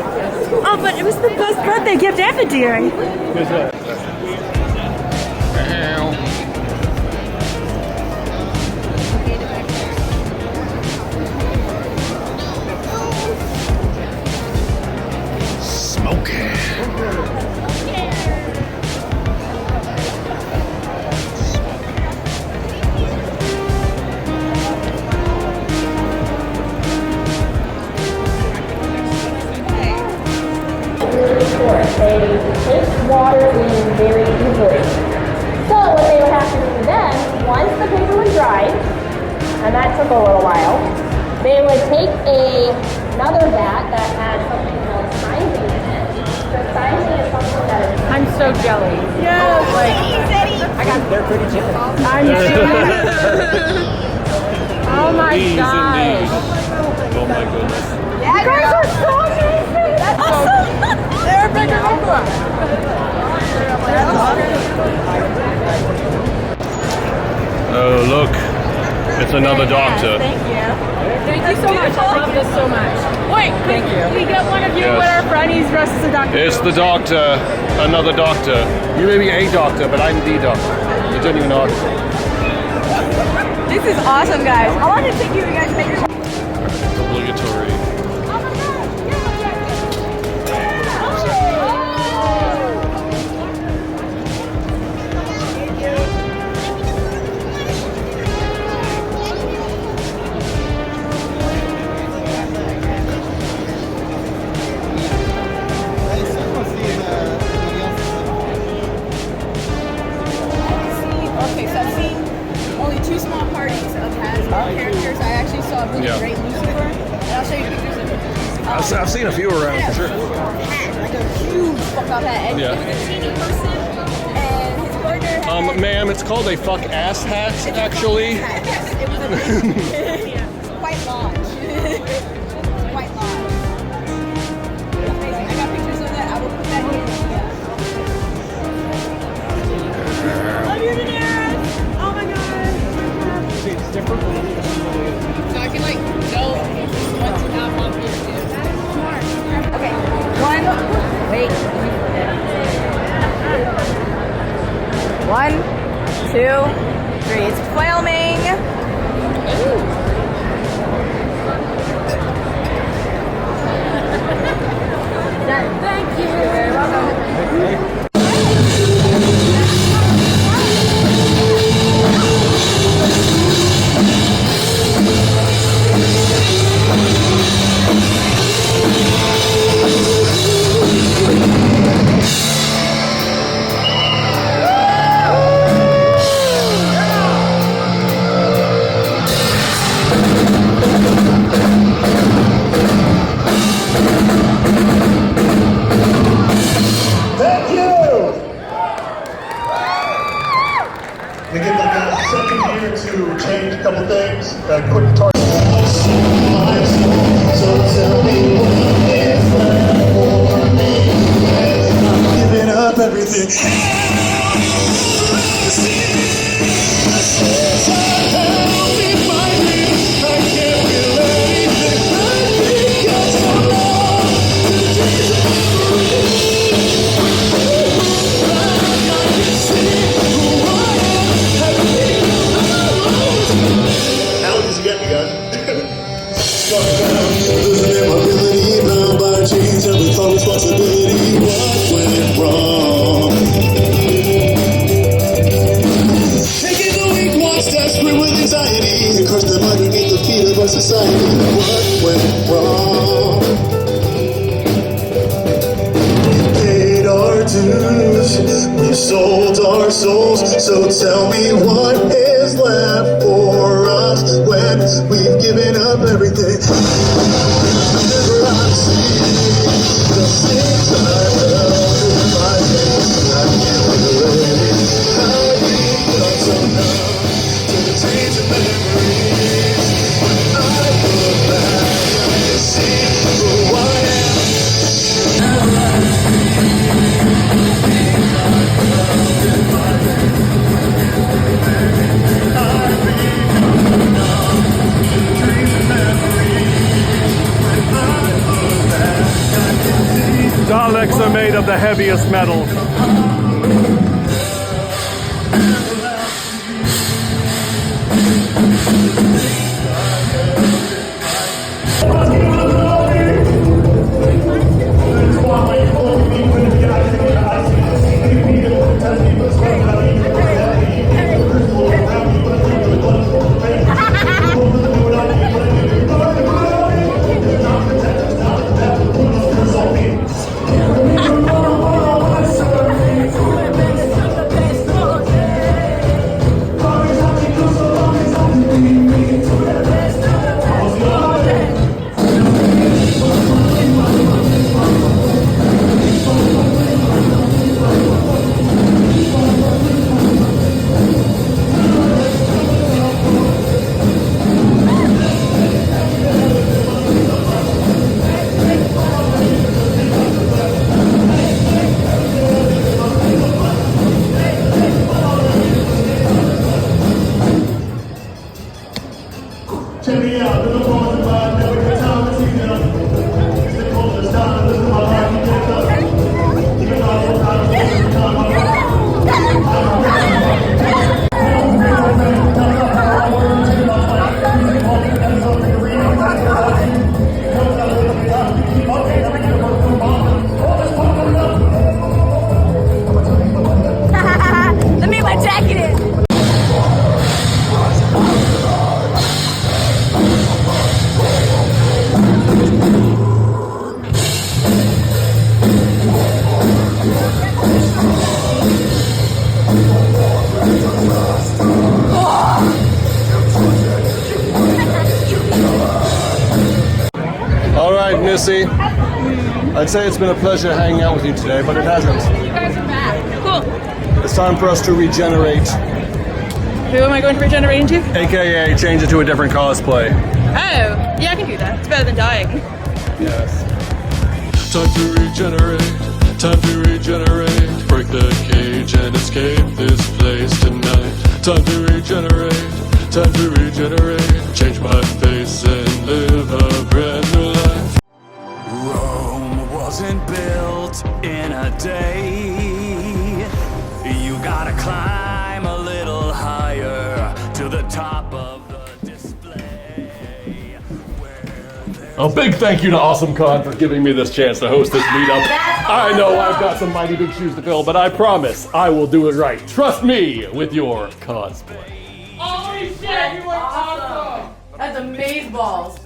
Oh, but it was the best birthday gift ever, dearie. Who's that? They take water in very easily. So what they would have to do then, once the paper was dried, and that took a little while, they would take another vat that had something called sizing in it. So sizing is something that is... I'm so jelly. Yeah, like... I got... They're pretty jelly. I'm Oh my These gosh. indeed. Oh my goodness. Yeah, you guys are so amazing! That's awesome! They're bigger than Oh, look. It's another doctor. Thank you. Thank you so much. I love this so much. Wait, Thank you. we get one of you Yes. with our friend? He's dressed as a doctor. It's the doctor. Another doctor. You may be a doctor, but I'm the doctor. You don't even know how to say. This is awesome, guys. I want to take you guys pictures. Obligatory. Okay, so I've seen only 2 small parties of Hazbin characters. I actually saw a really great Lucifer, and I'll show you pictures of it. I've seen a few around for sure. Hat, like a huge fuck up hat, and it was a teeny person, and his partner had... Ma'am, it's called a fuck ass hat, actually. Yes, it was a big, quite large. Quite large. Amazing. I got pictures of that. I will put that in. Love you, Daenerys! Oh my god! See, it's different. So I can like go once you have one here too. Okay, 1, wait. 1, 2, 3. It's filming. Thank you. You're very welcome. They get like a second year to change a couple things, quick guitar. So tell me what is left for me. I'm giving up everything. Responsibility, what went wrong? Taking the weak ones, desperate with anxiety, and crush them underneath the feet of our society. What went wrong? We paid our dues, we sold our souls. So tell me what is left for us when we've given up everything. Never I see the things I felt in my face, I can't relate. I've become so numb to the dreams and memories. When I look back, I can see who I am. Daleks are made of the heaviest metals. Let me my jacket in. All right, Missy. I'd say it's been a pleasure hanging out with you today, but it hasn't. You guys are back. Cool. It's time for us to regenerate. Who am I going to regenerate into? AKA change it to a different cosplay. Oh, yeah, I can do that. It's better than dying. Yes. Time to regenerate. Time to regenerate. Break the cage and escape this place tonight. Time to regenerate. Time to regenerate. Change my face and live a brand new life. Rome wasn't built in a day. You gotta climb a little higher to the top of the display. A big thank you to AwesomeCon for giving me this chance to host this meetup. I know I've got some mighty big shoes to fill, but I promise I will do it right. Trust me with your cosplay. Holy shit, you are awesome! That's amazeballs.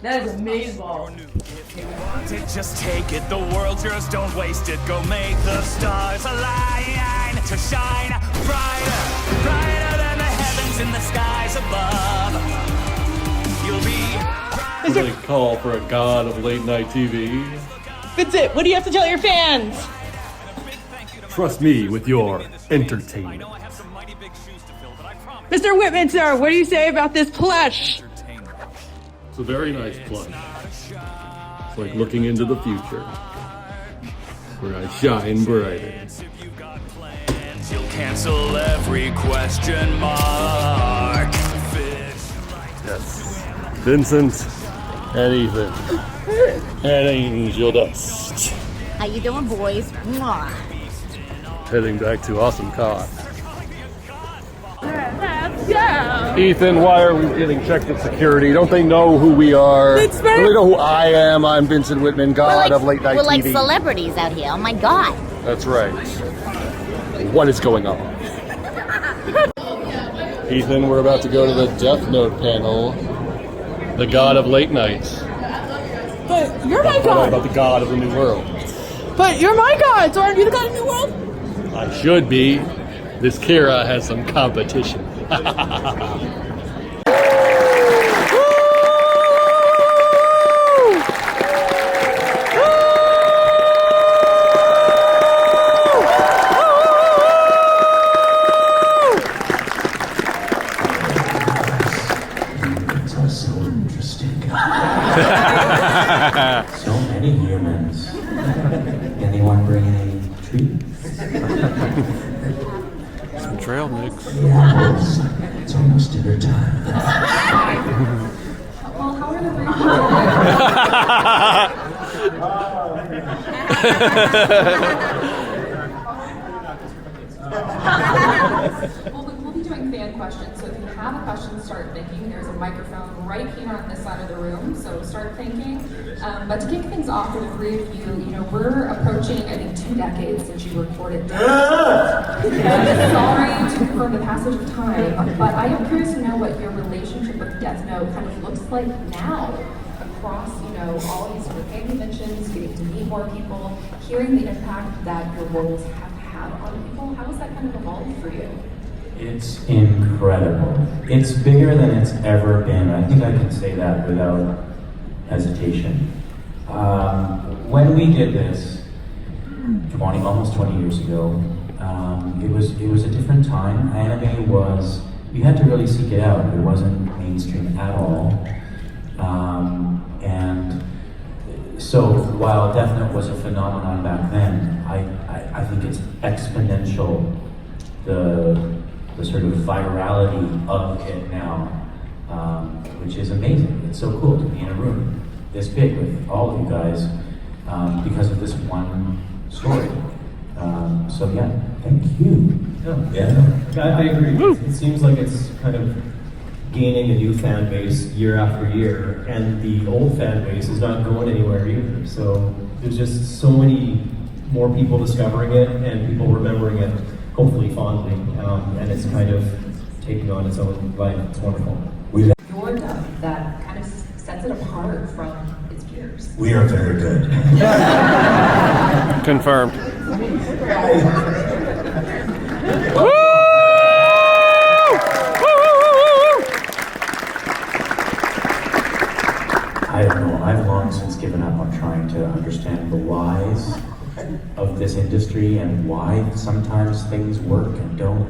That is amazeballs. If you want it, just take it. The world's yours, don't waste it. Go make the stars align to shine brighter, brighter than the heavens in the skies above. You'll be. Really call for a god of late night TV. That's it. What do you have to tell your fans? Trust me with your entertainment. Mr. Whitman, sir, what do you say about this plush? It's a very nice plush. It's like looking into the future, where I shine brighter. You'll cancel every question mark. Yes. Vincent and Ethan. And Angel Dust. How you doing, boys? Mwah. Heading back to AwesomeCon. Let's go. Ethan, why are we getting checked at security? Don't they know who we are? It's Don't they know who I am? I'm Vincent Whitman, god of late night We're TV. like celebrities out here. Oh my god. That's right. What is going on? Ethan, we're about to go to the Death Note panel. The god of late nights. But you're my About god. the god of the new world. But you're my god, so aren't you the god of the world? I should be. This Kira has some competition. It's so interesting. So many humans. Anyone bring any treats? Some trail mix. Yeah, it's almost dinner time. Well, how are the Well, we'll be doing fan questions, so if you have a question, start thinking. There's a microphone right here on this side of the room, so start thinking. But to kick things off for the three of you, we're approaching, I think, 2 decades since you recorded Death Note. Sorry to confirm the passage of time, but I am curious to know what your relationship with Death Note kind of looks like now, across, all these sort of fan conventions, getting to meet more people, hearing the impact that your roles have had on people. How has that kind of evolved for you? It's incredible. It's bigger than it's ever been. I think I can say that without hesitation. When we did this, almost 20 years ago, it was a different time. Anime was, you had to really seek it out. It wasn't mainstream at all. And so while Death Note was a phenomenon back then, I think it's exponential, the sort of virality of it now, which is amazing. It's so cool to be in a room this big with all of you guys because of this one story. So yeah, thank you. I agree. It seems like it's kind of gaining a new fan base year after year, and the old fan base is not going anywhere either. So there's just so many more people discovering it and people remembering it, hopefully fondly, and it's kind of taking on its own life. It's wonderful. Your dub that kind of sets it apart from its peers. We are very good. Confirmed. I don't know, I've long since given up on trying to understand the whys of this industry and why sometimes things work and don't.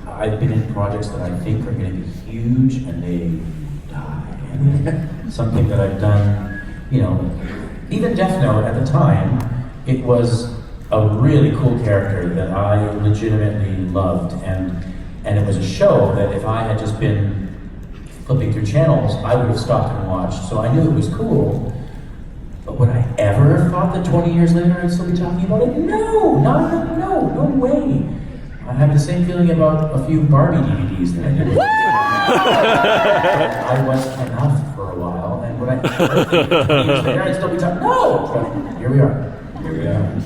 I've been in projects that I think are going to be huge and they die. And something that I've done, even Death Note at the time, it was a really cool character that I legitimately loved, and it was a show that if I had just been flipping through channels, I would have stopped and watched, so I knew it was cool. But would I ever have thought that 20 years later I'd still be talking about it? No way. I have the same feeling about a few Barbie DVDs that I did. I was enough for a while, and would I ever think 20 years later I'd still be talking? No! But here we are.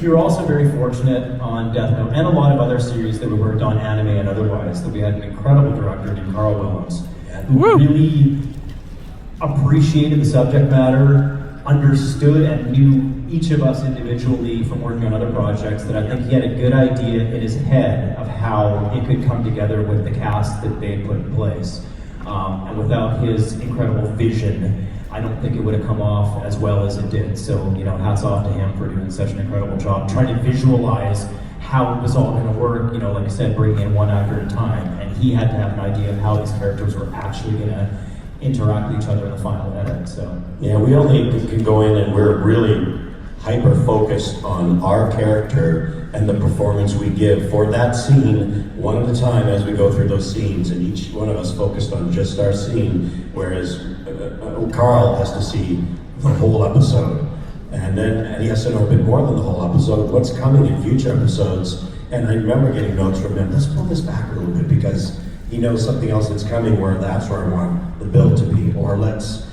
You're also very fortunate on Death Note and a lot of other series that we worked on, anime and otherwise, that we had an incredible director named Carl Willems, who really appreciated the subject matter, understood and knew each of us individually from working on other projects, that I think he had a good idea in his head of how it could come together with the cast that they put in place. And without his incredible vision, I don't think it would have come off as well as it did. So, hats off to him for doing such an incredible job, trying to visualize how it was all going to work, you know, like I said, bringing in one actor at a time, and he had to have an idea of how these characters were actually going to interact with each other in the final edit. So yeah, we only can go in and we're really hyper focused on our character and the performance we give for that scene one at a time as we go through those scenes, and each one of us focused on just our scene, whereas Carl has to see the whole episode. And he has to know a bit more than the whole episode, what's coming in future episodes. And I remember getting notes from him, let's pull this back a little bit because he knows something else that's coming where that's where I want the build to be. Or let's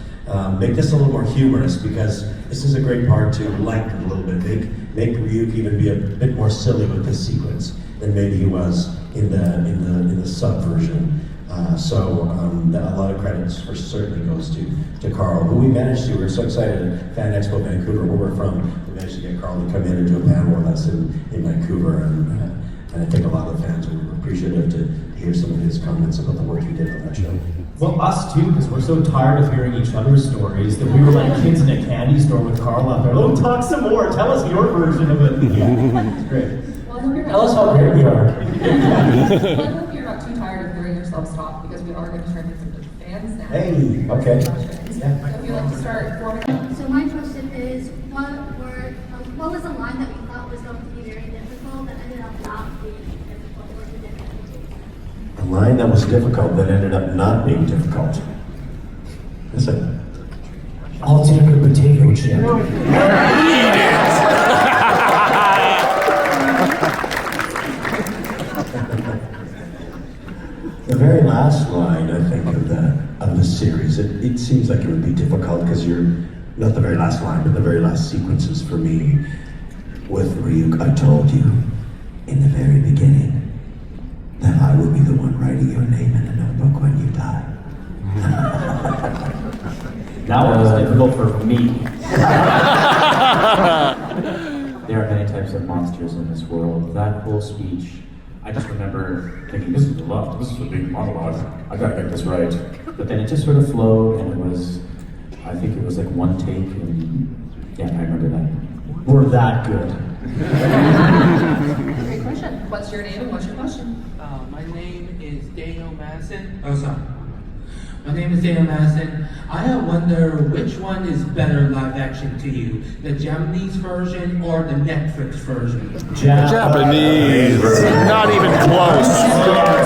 make this a little more humorous because this is a great part to lighten a little bit. Make Ryuk even be a bit more silly with this sequence than maybe he was in the sub version. So a lot of credits certainly goes to Carl, who we managed to. We're so excited at Fan Expo Vancouver, where we're from. We managed to get Carl to come in and do a panel with us in Vancouver, and I think a lot of the fans were appreciative to hear some of his comments about the work he did on that show. Well, us too, because we're so tired of hearing each other's stories that we were like kids in a candy store with Carl out there. Oh, talk some more. Tell us your version of it. Yeah, it's great. Tell us how great we are. I hope you're not too tired of hearing yourselves talk because we are going to turn into fans now. Hey, okay. Yeah. So if you'd like to start Foreman. So my question is, what was a line that we thought was going to be very difficult that ended up not being difficult? What did it end up A line that was difficult that ended up not being difficult. Listen. I'll take a potato chip. The very last line, I think, of the series, it seems like it would be difficult because you're, not the very last line, but the very last sequences for me with Ryuk. I told you in the very beginning that I will be the one writing your name in a notebook when you die. That one was difficult for me. There are many types of monsters in this world. That whole speech, I just remember thinking, this is a big monologue. I gotta get this right. But then it just sort of flowed, and it was, I think it was like one take, and yeah, I remember that. We're that good. Great question. What's your name and what's your question? My name is Daniel Madison. Oh, sorry. My name is Daniel Madison. I wonder which one is better live action to you, the Japanese version or the Netflix version? Japanese. Not even close.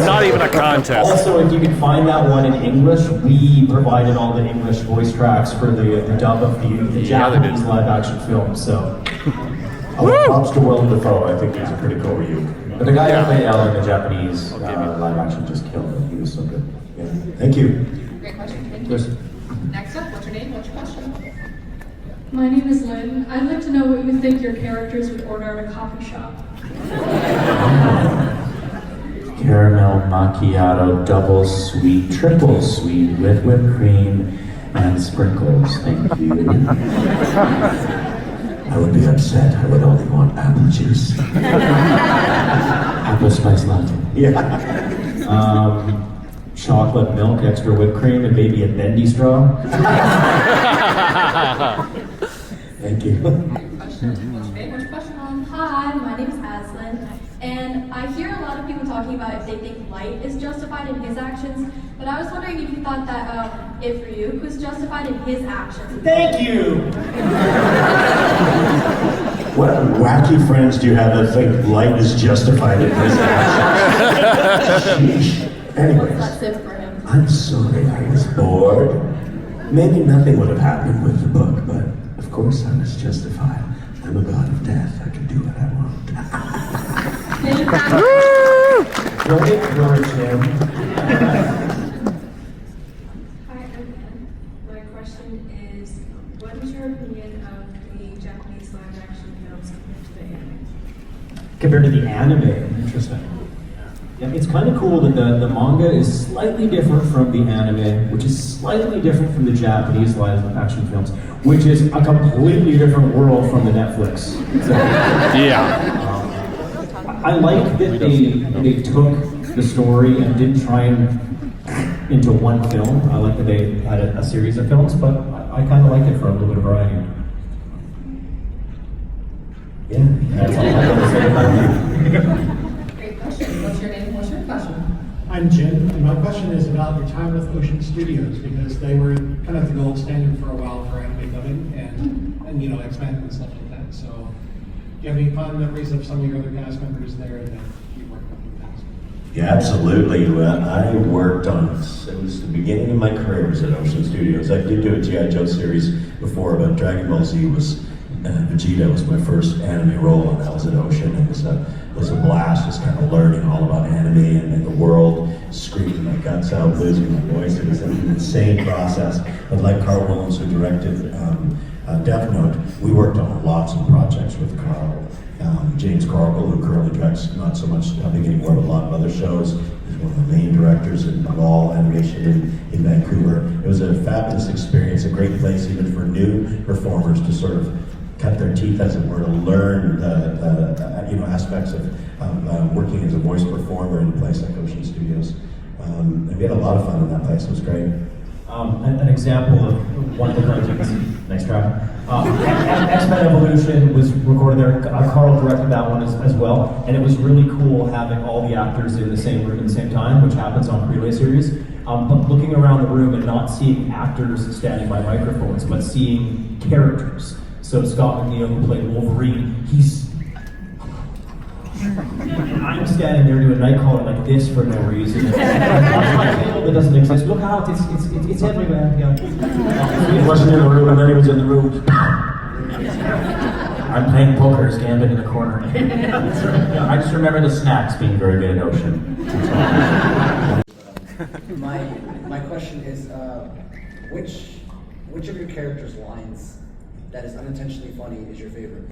Not even a contest. Also, if you can find that one in English, we provided all the English voice tracks for the dub of the Japanese live action film. So, props to Willem Dafoe. I think he's a pretty cool Ryuk. But the guy who played L in the Japanese live action just killed it. He was so good. Yeah. Thank you. Great question. Thank you. Next up, what's your name? What's your question? My name is Lynn. I'd like to know what you think your characters would order at a coffee shop. Caramel macchiato, double sweet, triple sweet, with whipped cream and sprinkles. Thank you. I would be upset. I would only want apple juice. Apple spice latte. Yeah. Chocolate milk, extra whipped cream, and maybe a bendy straw. Thank you. What's your name? What's your question? Hi, my name is Hazbin, and I hear a lot of people talking about if they think Light is justified in his actions, but I was wondering if you thought that if Ryuk was justified in his actions. Thank you! What wacky friends do you have that think Light is justified in his actions? Sheesh. Anyways, That's it for him. I'm sorry I was bored. Maybe nothing would have happened with the book, but of course I was justified. I'm a god of death. I can do what I want. Don't encourage him. Hi, again. My question is, what is your opinion of the Japanese live-action films compared to the anime? Compared to the anime, interesting. Yeah, it's kind of cool that the manga is slightly different from the anime, which is slightly different from the Japanese live-action films, which is a completely different world from the Netflix. So, I like that they took the story and didn't try and into one film. I like that they had a series of films, but I kind of like it for a little bit of variety. Yeah, that's all I have to say about it. Great question. What's your name? What's your question? I'm Jim, and my question is about your time with Ocean Studios, because they were kind of the gold standard for a while for anime dubbing and you know, X-Men and stuff like that. So, do you have any fond memories of some of your other cast members there that you worked with in the past? Yeah, absolutely. I worked on, it was the beginning of my career was at Ocean Studios. I did do a G.I. Joe series before, but Dragon Ball Z was, Vegeta was my first anime role, and that was at Ocean. It was a blast, just kind of learning all about anime and the world, screaming my guts out, losing my voice. It was an insane process. But like Carl Williams, who directed Death Note, we worked on lots of projects with Carl. James Cargill, who currently directs not so much dubbing anymore, but a lot of other shows. He's one of the main directors of all animation in Vancouver. It was a fabulous experience, a great place even for new performers to sort of cut their teeth, as it were, to learn the aspects of working as a voice performer in a place like Ocean Studios. And we had a lot of fun in that place. It was great. An example of one of the cartoons. Nice try. X-Men Evolution was recorded there. Carl directed that one as well, and it was really cool having all the actors in the same room at the same time, which happens on Prelay series. But looking around the room and not seeing actors standing by microphones, but seeing characters. So Scott McNeil, who played Wolverine, I'm standing there doing Nightcrawler like this for no reason. That doesn't exist. Look out, it's everywhere. Yeah. He wasn't in the room, and then he was in the room. I'm playing poker as Gambit in the corner. I just remember the snacks being very good at Ocean. My question is, which of your characters' lines that is unintentionally funny is your favorite?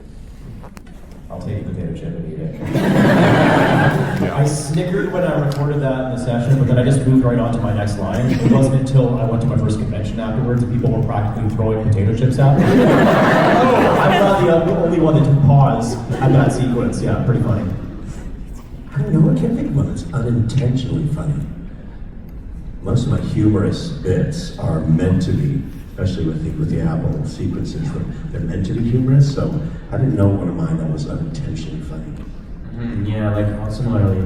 I'll take the potato chip and eat it. I snickered when I recorded that in the session, but then I just moved right on to my next line. It wasn't until I went to my first convention afterwards that people were practically throwing potato chips at me. I'm not the only one that took pause at that sequence. Yeah, pretty funny. I don't know, I can't think of one that's unintentionally funny. Most of my humorous bits are meant to be, especially with the Apple sequences. They're meant to be humorous, so I didn't know one of mine that was unintentionally funny. Yeah, like similarly,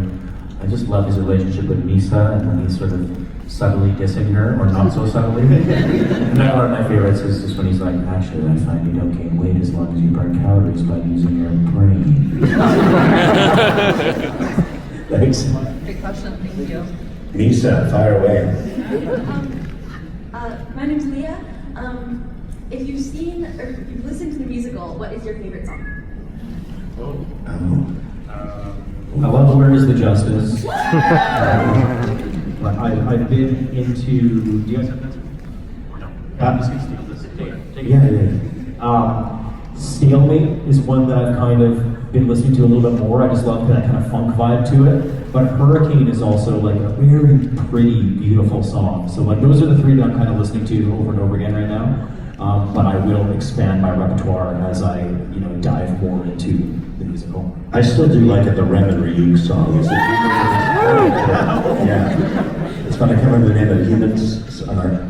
I just love his relationship with Misa, and when he's sort of subtly dissing her, or not so subtly. And one of my favorites is just when he's like, actually, I find you don't gain weight as long as you burn calories by using your brain. Thanks. Good question, thank you. Misa, fire away. My name's Leah. If you've seen or you've listened to the musical, what is your favorite song? I love Where Is the Justice. I've been into. Do you guys have that? Yeah. Stalemate is one that I've kind of been listening to a little bit more. I just love that kind of funk vibe to it. But Hurricane is also like a very pretty, beautiful song. So like those are the three that I'm kind of listening to over and over again right now. But I will expand my repertoire as I, dive more into the musical. I still do like it, the Rem and Ryuk song. Yeah. It's fun, I can't remember the name of it. Humans are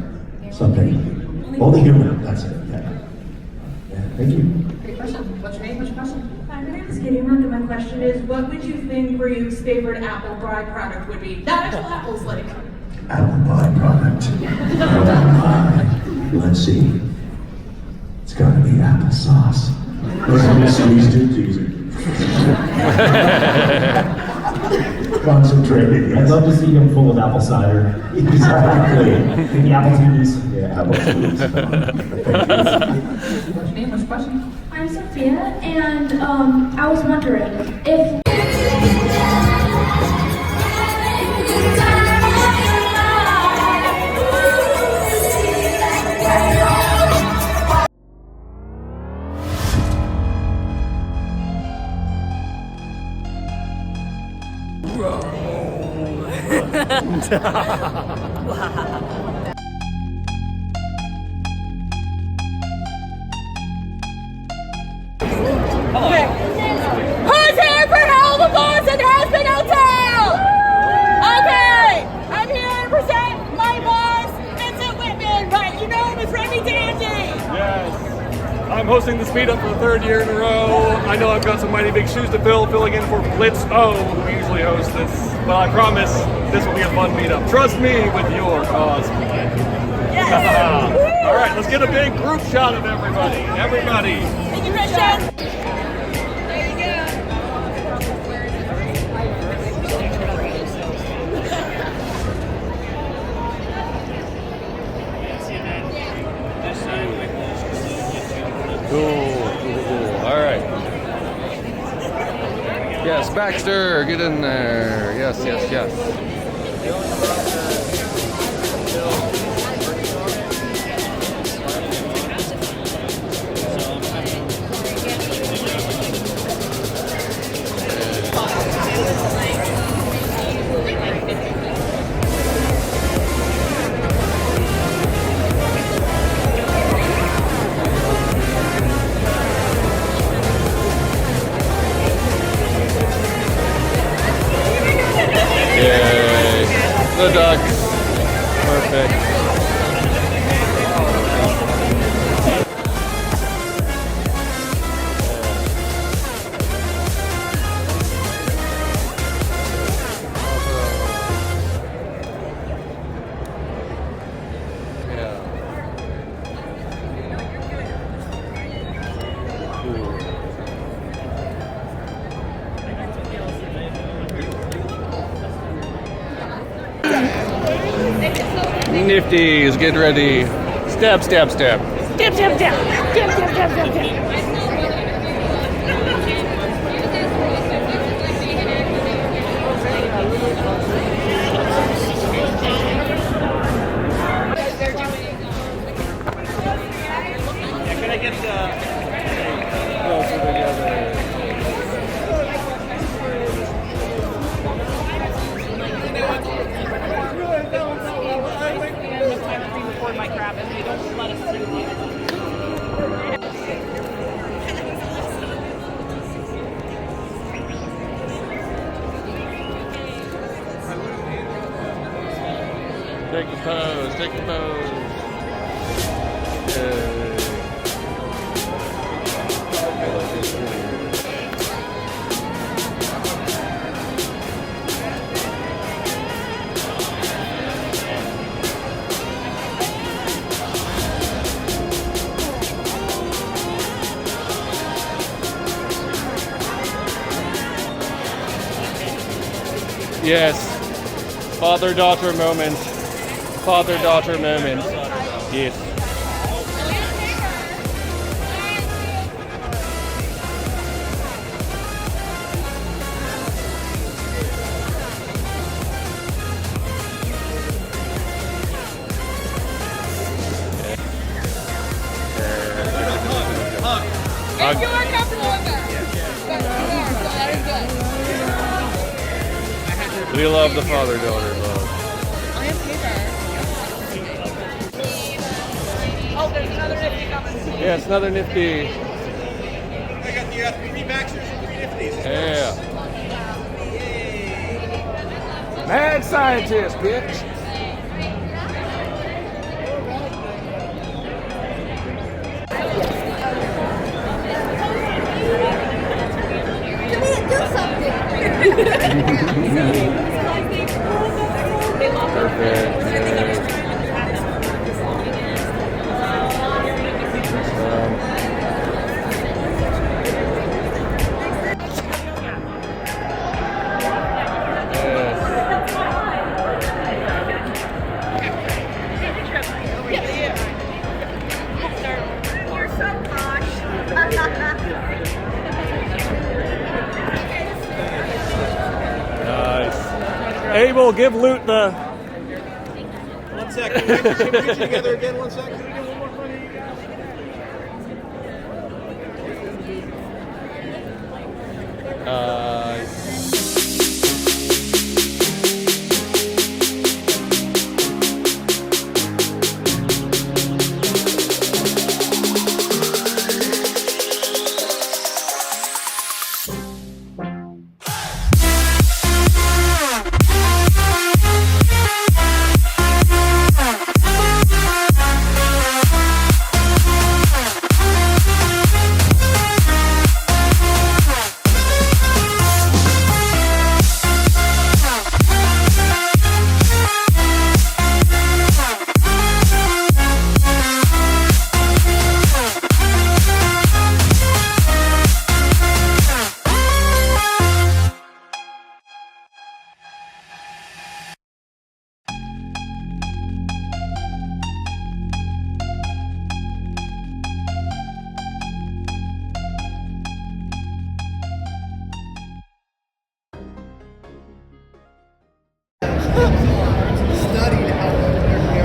something. Only Human, that's it. Yeah. Thank you. Great question. What's your name? What's your question? Hi, my name is Katie Monk, and my question is, what would you think Ryuk's favorite apple byproduct would be? Not actual apples, like. Apple byproduct. Oh my. Let's see. It's gotta be applesauce. Concentrated. I'd love to see him full of apple cider. Exactly. The apple teas. Yeah, apple teas. What's your name? What's your question? I'm Sophia, and I was wondering if Okay. Who's here for Helluva Boss and Hazbin Hotel? Okay, I'm here to present my boss, Vincent Whitman, but you know him as Remy Dandy. Yes, I'm hosting this meetup for the 3rd year in a row. I know I've got some mighty big shoes to fill, filling in for Blitz O, who usually hosts this. But I promise this will be a fun meetup. Trust me with your cosplay. Yes. All right, let's get a big group shot of everybody. Everybody. Thank you, Christian. Cool. All right. Yes, Baxter, get in there. Yes. Yay. The ducks. Perfect. Nifties, get ready. Stab. Can I get closer together? My crap and they don't let us do Take the pose. Yay. Yes, father-daughter moment. Father-daughter moment. Yes. If you are comfortable with that. But you are, so that is good. We love the father-daughter love. I have paper. Oh, there's another nifty coming. Yes, another nifty. I got the 3D Baxters and 3 nifties. Yeah. Mad scientist, bitch. You're so posh. Nice. Abel, give Loot the. 1 second. Can we put you together again? 1 second. Can we do one more for you guys?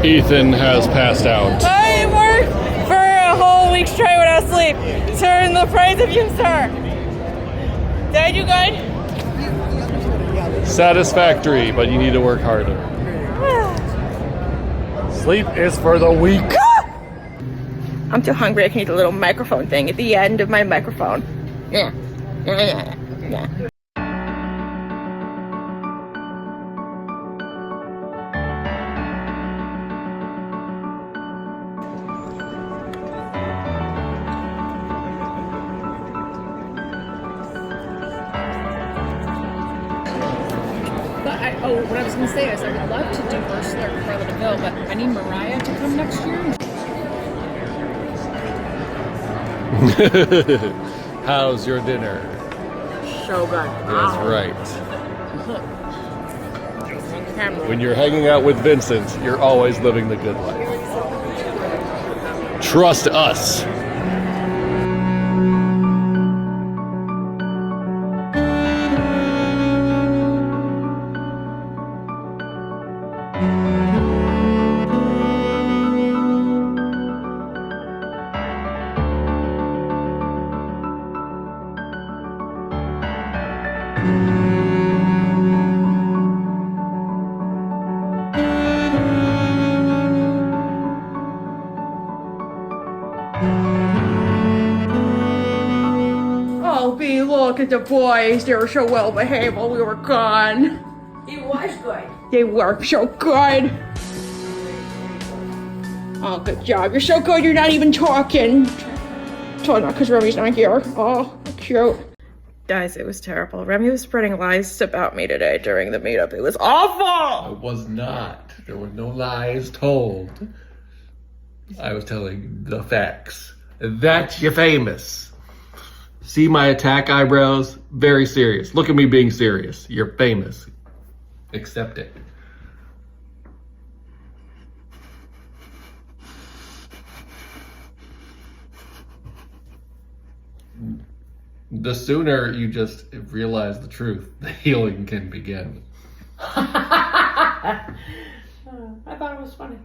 Ethan has passed out. I worked for a whole week straight without sleep. Turn the praise of you, sir. Did I do good? Satisfactory, but you need to work harder. Sleep is for the weak. I'm too hungry. I can eat the little microphone thing at the end of my microphone. Yeah. Yeah. What I was going to say is I would love to do Ursula or Cruella de Vil, but I need Mariah to come next year. How's your dinner? So good. That's right. When you're hanging out with Vincent, you're always living the good life. Trust us. Look at the boys. They were so well behaved while we were gone. It was good. They were so good. Oh, good job. You're so good. You're not even talking. Oh, not because Remy's not here. Oh, cute. Guys, it was terrible. Remy was spreading lies about me today during the meetup. It was awful. It was not. There were no lies told. I was telling the facts. That you're famous. See my attack eyebrows? Very serious. Look at me being serious. You're famous. Accept it. The sooner you just realize the truth, the healing can begin. I thought it was funny.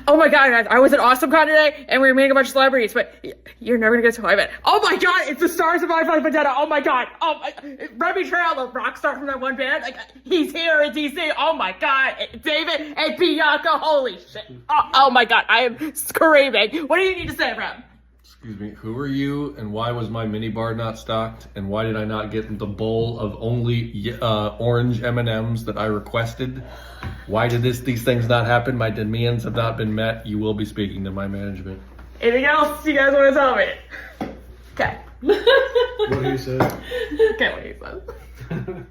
Oh my god, guys, I was at AwesomeCon today and we were meeting a bunch of celebrities, but you're never gonna guess who I met. Oh my god, it's the stars of Firefly Vendetta. Oh my god. Oh my, Remy Trail, the rock star from that one band, like, he's here in DC. Oh my god. David and Bianca, holy shit. Oh my god, I am screaming. What do you need to say, Rem? Excuse me, who are you and why was my mini bar not stocked? And why did I not get the bowl of only orange M&Ms that I requested? Why did these things not happen? My demands have not been met. You will be speaking to my management. Anything else you guys want to tell me? Okay. What do you say? Okay, what do you say?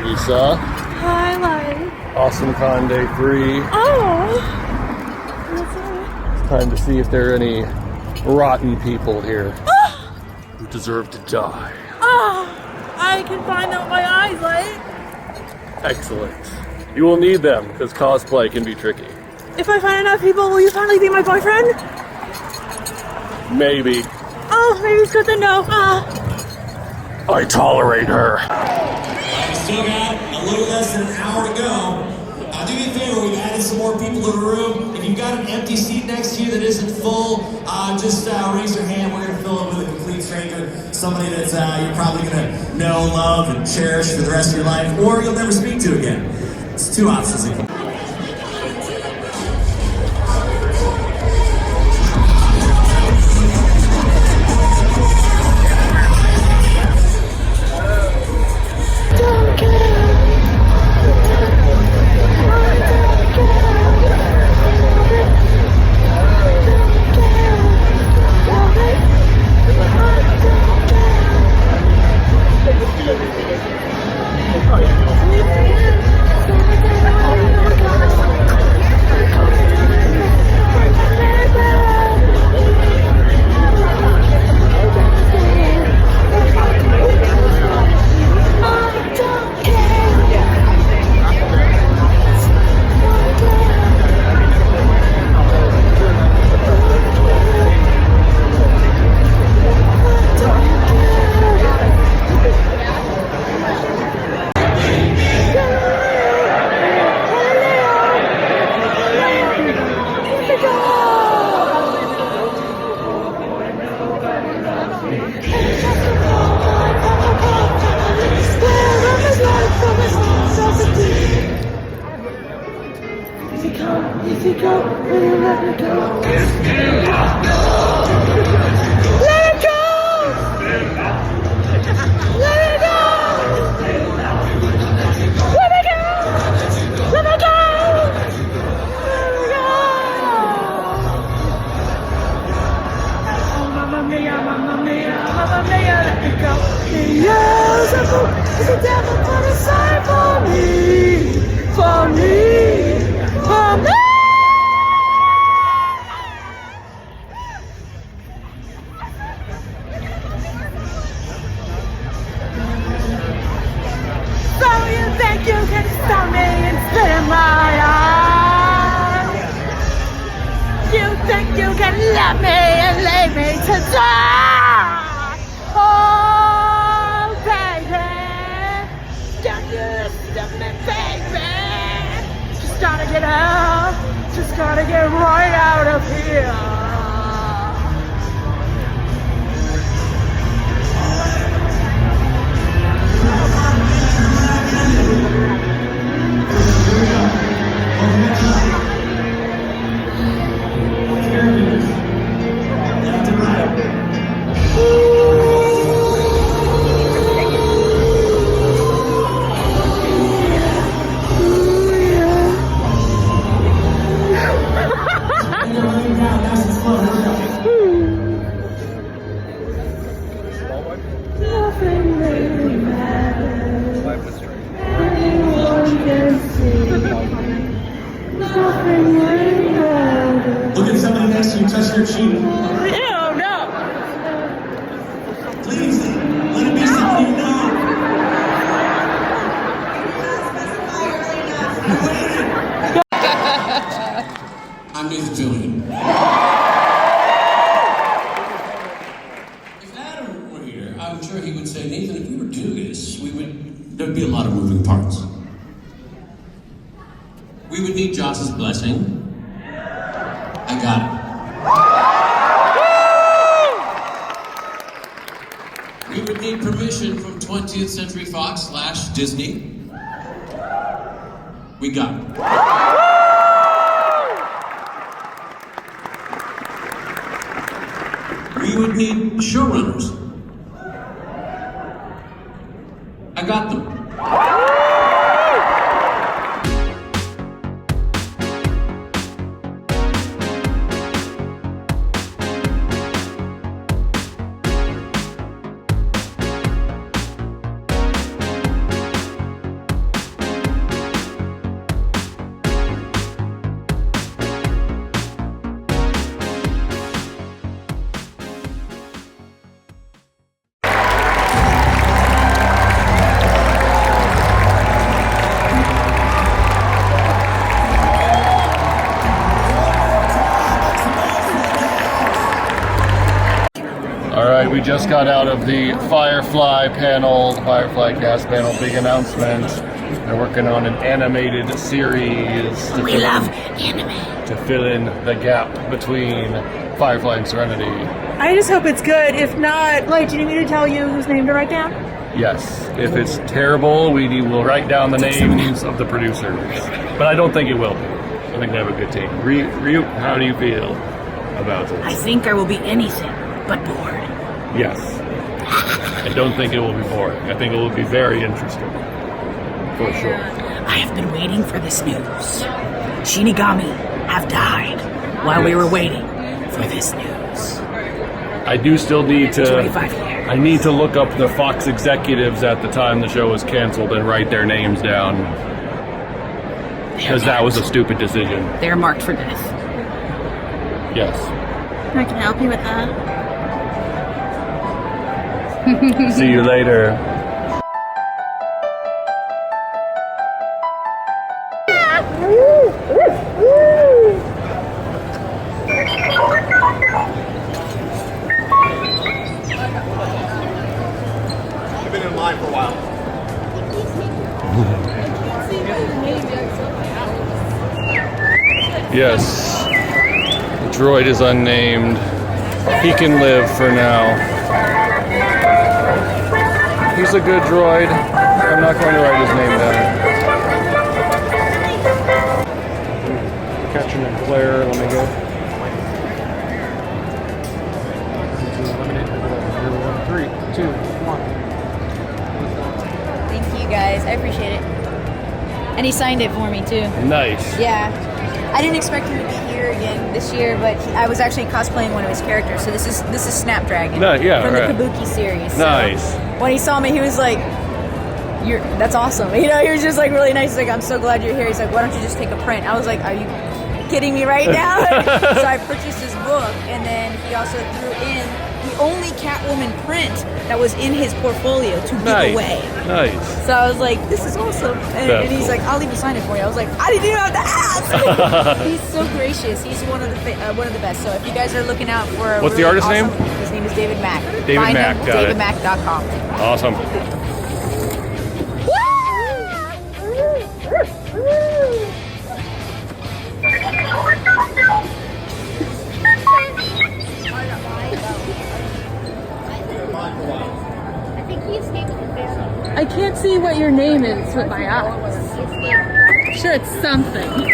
Lisa. Hi, Lion. AwesomeCon Day 3. Oh. It's time to see if there are any rotten people here who deserve to die. I can find them with my eyes, Light. Excellent. You will need them because cosplay can be tricky. If I find enough people, will you finally be my boyfriend? Maybe. Oh, maybe it's good to know. I tolerate her. Still got a little less than an hour to go. Do me a favor, we've added some more people to the room. If you've got an empty seat next to you that isn't full, just raise your hand. We're going to fill it with a complete stranger. Somebody that you're probably going to know, love, and cherish for the rest of your life, or you'll never speak to again. It's two options. mia, let me go. Beelzebub is the devil put aside for me, for me, for me. So you think you can stop me and spit in my eye? You think you can love me and leave me to die? Oh, baby, don't you listen to me, baby? Just gotta get out, just gotta get right out of here. Nothing really matters. Anyone can see. Nothing really matters. Look at somebody next to you, touch their cheek. Ew, no. Please, let it be somebody you know. I'm Nathan Fillion. If Adam were here, I'm sure he would say, Nathan, if we were doing this, there'd be a lot of moving parts. We would need Joss's blessing. I got it. We would need permission from 20th Century Fox / Disney. We got it. We would need showrunners. I got them. Alright, we just got out of the Firefly panel, the Firefly cast panel, big announcement. They're working on an animated series to fill in the gap between Firefly and Serenity. I just hope it's good. If not, like, do you need me to tell you whose name to write down? Yes, if it's terrible, we will write down the names of the producers. But I don't think it will be. I think they have a good team. Ryuk, how do you feel about it? I think I will be anything but bored. Yes. I don't think it will be boring. I think it will be very interesting. For sure. I have been waiting for this news. Shinigami have died while we were waiting for this news. I do still need to... 25 years. I need to look up the Fox executives at the time the show was canceled and write their names down. Because that was a stupid decision. They're marked for death. Yes. I can help you with that. See you later. I've been in line for a while. Yes. The droid is unnamed. He can live for now. He's a good droid. I'm not going to write his name down. Catching and Claire, let me go. 3, 2, 1. Thank you guys, I appreciate it. And he signed it for me too. Nice. Yeah. I didn't expect him to be here again this year, but I was actually cosplaying one of his characters. So this is Snapdragon No, yeah, from right. the Kabuki series. So Nice. when he saw me, he was like, that's awesome. You know, he was just like really nice. He's like, I'm so glad you're here. He's like, why don't you just take a print? I was like, are you kidding me right now? So I purchased his book, and then he also threw in the only Catwoman print that was in his portfolio to give away. Nice. So I was like, this is awesome. And he's like, I'll even sign it for you. I was like, I didn't even have to ask. He's so gracious. He's one of the best. So if you guys are looking out for a What's really the artist awesome, name? His name is David Mack. David Find Mack, him, got it. DavidMack.com. Awesome. I can't see what your name is with my eyes. Sure, it's something.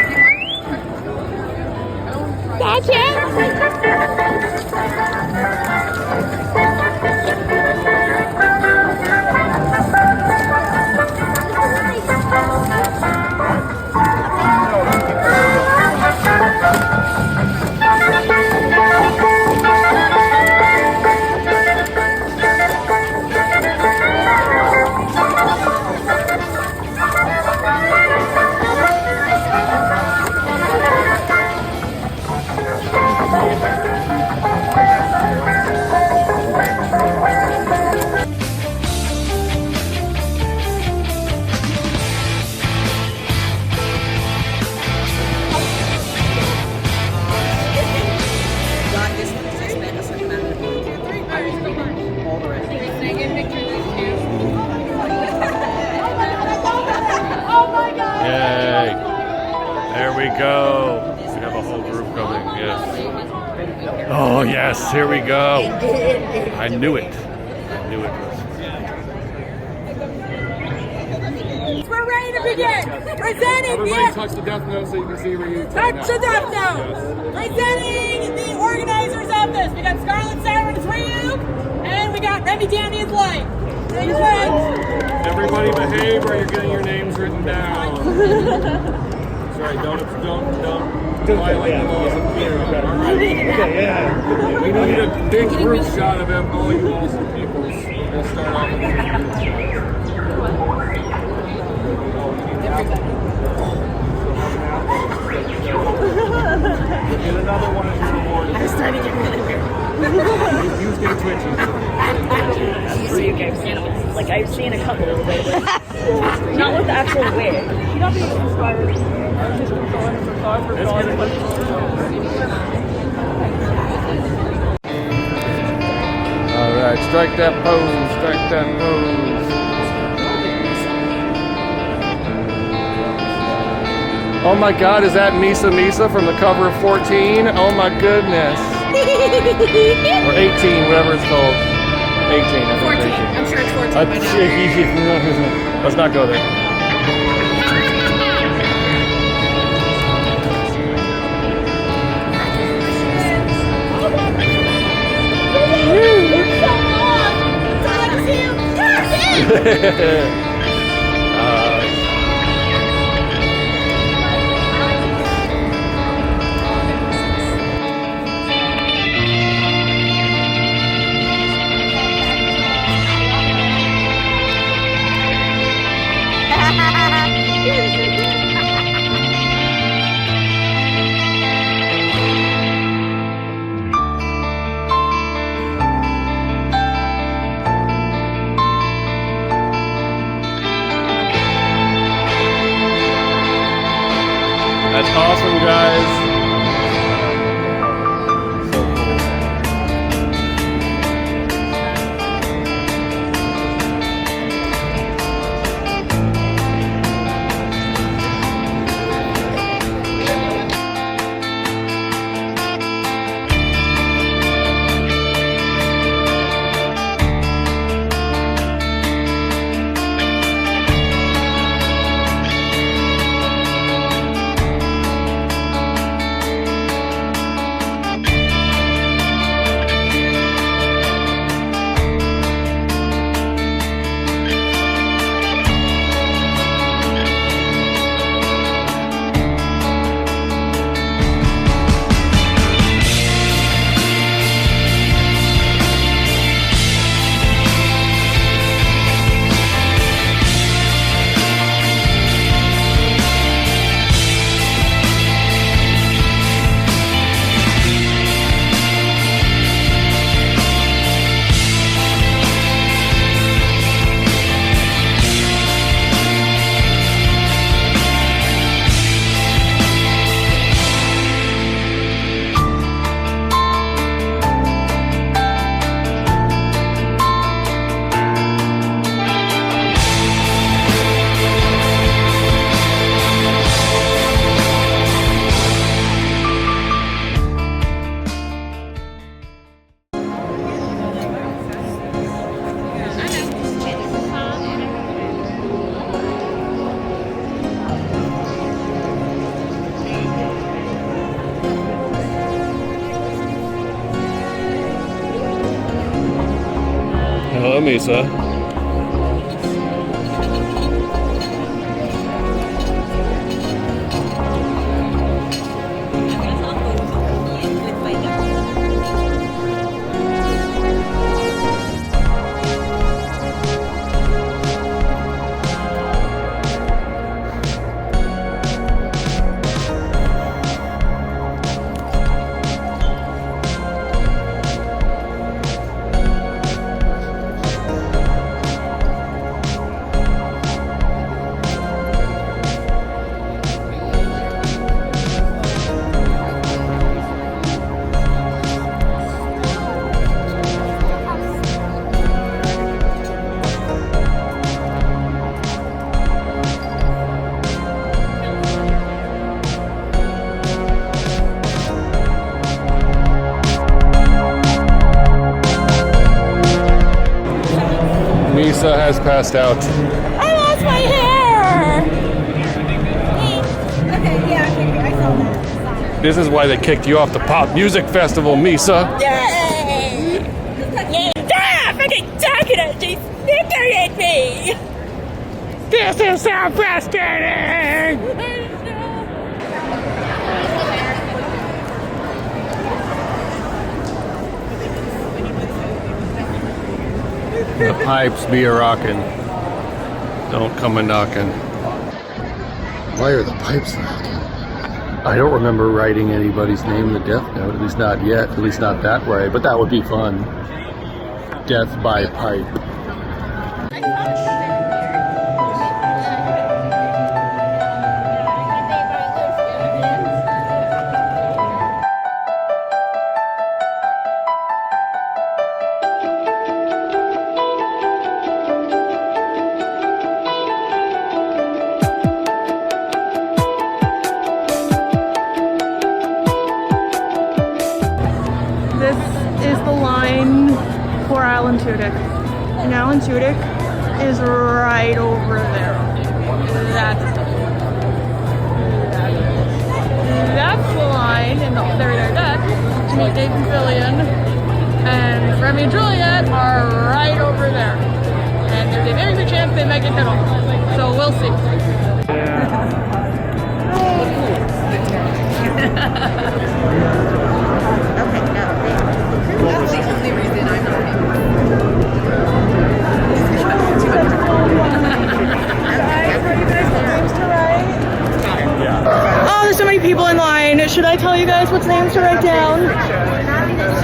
Yay. There we go. We have a whole group coming. Yes. Oh, yes. Here we go. I knew it. I knew it. We're ready to begin. Presenting Everybody touch the Death Note so you can see Ryuk. Touch the Death Note. Presenting the organizers of this. We got Scarlet Siren as Ryuk, and we got Remy Danny as Light. Thanks, friends. Everybody behave or you're getting your names written down. That's right. Don't violate the laws of theater. All right. We need a big group shot of all you awesome people. We'll start off with get another one of your awards. I was trying to get rid of her. He was getting twitchy. Like I've seen a couple of it. Not with the actual wig. You not being inspired. All right, strike that pose, strike that pose. Oh my God, is that Misa from the cover of 14? Oh my goodness. Or 18, whatever it's called. 18, I think 14. 18. I'm sure it's 14 by now. Let's not go there. That's awesome, guys. Hello, Misa. Misa has passed out. I lost my hair! Okay, yeah, I saw that. This is why they kicked you off the Pop Music Festival, Misa. Yay! Stop! Fucking talking at me! Snickering at me! This is so frustrating! The pipes be a rockin'. Don't come a knockin'. Why are the pipes knocking? I don't remember writing anybody's name in the Death Note, at least not yet, at least not that way, but that would be fun. Death by pipe. This is the line for Alan Tudyk. And Alan Tudyk is right over there. That's the line, and to meet Dave and Fillion. And Remy and Juliet are right over there. And there's a very good chance they might get hit on. So we'll see. That's the only reason I'm not Oh, there's so many people in line. Should I tell you guys what names to write down?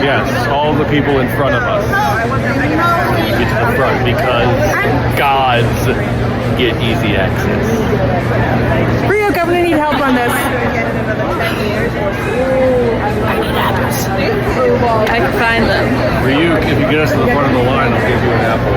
Yes, all the people in front of us. You get to the front because gods get easy access. Ryuk, I'm gonna need help on this. I can find them. Ryuk, if you get us to the front of the line, I'll give you an apple.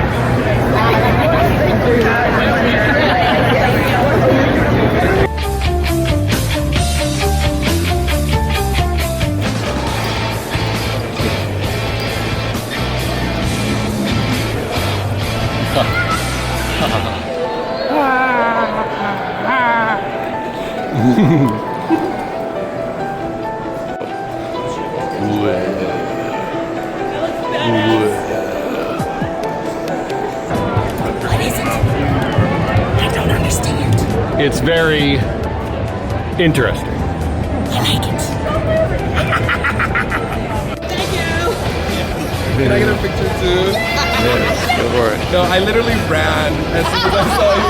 What is it? I don't understand. It's very interesting. I like it. Can I get a picture too? Yes, go for it. No, I literally ran as soon as I saw you.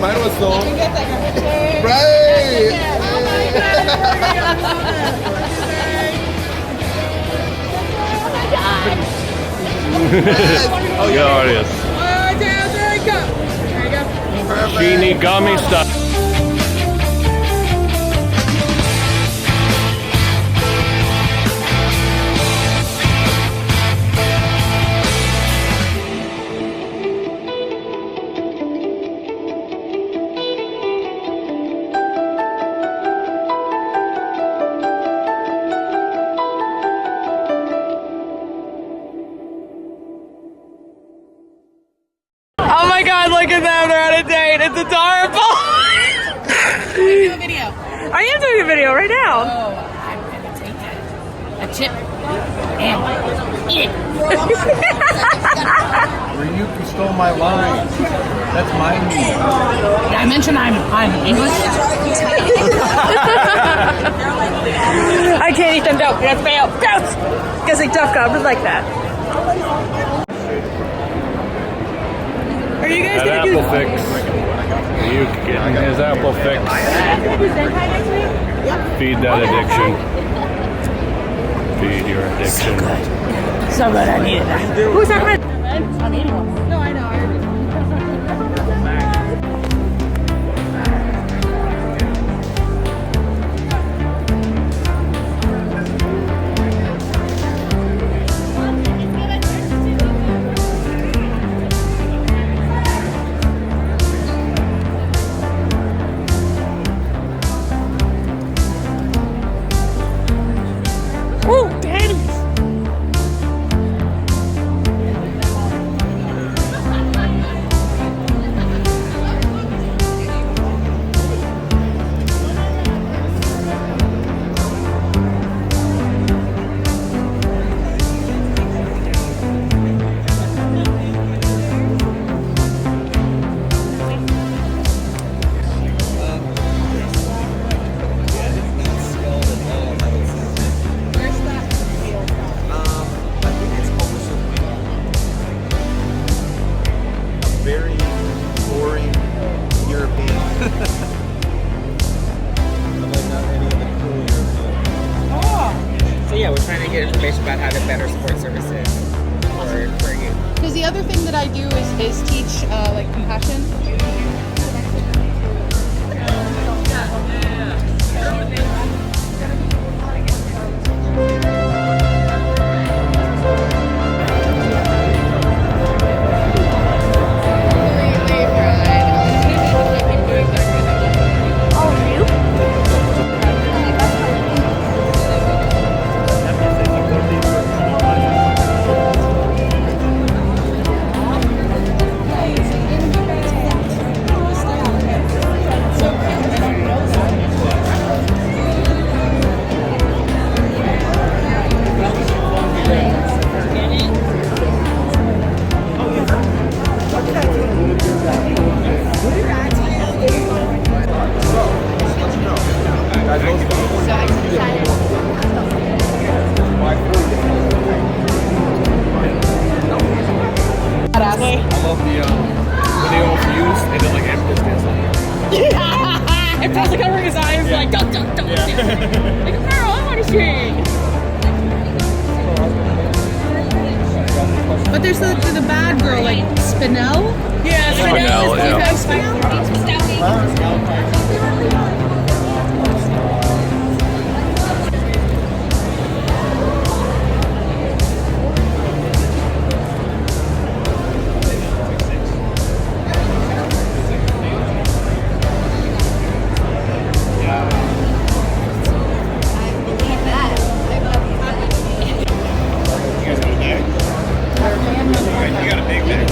Mine was so... Right! Oh, yeah, it is. There you go. Shinigami style. Oh my god, look at them, they're on a date. It's adorable. do a video. I am doing a video right now. Oh, I'm gonna take a chip and eat it. Ryuk, you stole my line. That's my meme. Did I mention I'm English? I can't eat them dope. That's fail. Gross! Because they tough gum like that. Are you guys That gonna apple fix. Ryuk getting his apple fix. Feed that addiction. Feed your addiction. So good, I needed that. Who's that? I'm eating one. No, I know. Ooh, daddies! Very boring European. Like not any of the cool European. So yeah, we're trying to get information about how to better support services for you. Because the other thing that I do is teach like compassion. I love the when they all fuse and then like everything's dancing. It feels like covering his eyes, like, don't. Like, girl, I want to see. But there's the bad girl, like Spinel. Yeah, Spinel, You got a big bag.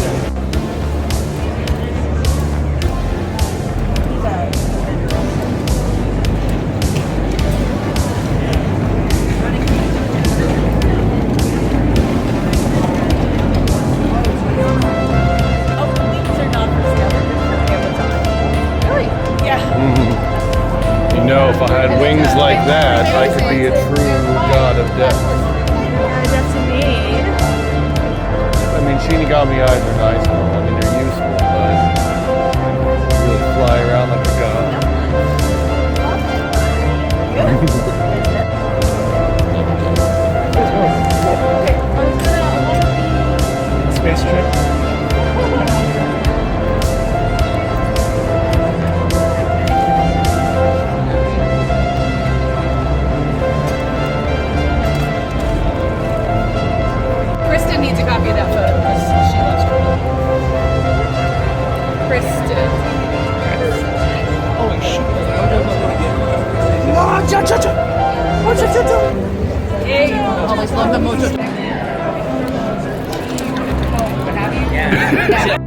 You know, if I had wings like that, I could be a true god of death. That's me. I mean, Shinigami eyes are nice. I mean, they're useful, but you really fly around like a god. Space trip. Kristen needs a copy of that photo because she loves it. Kristen. Holy shit. Hey, always love the mojo. Yeah.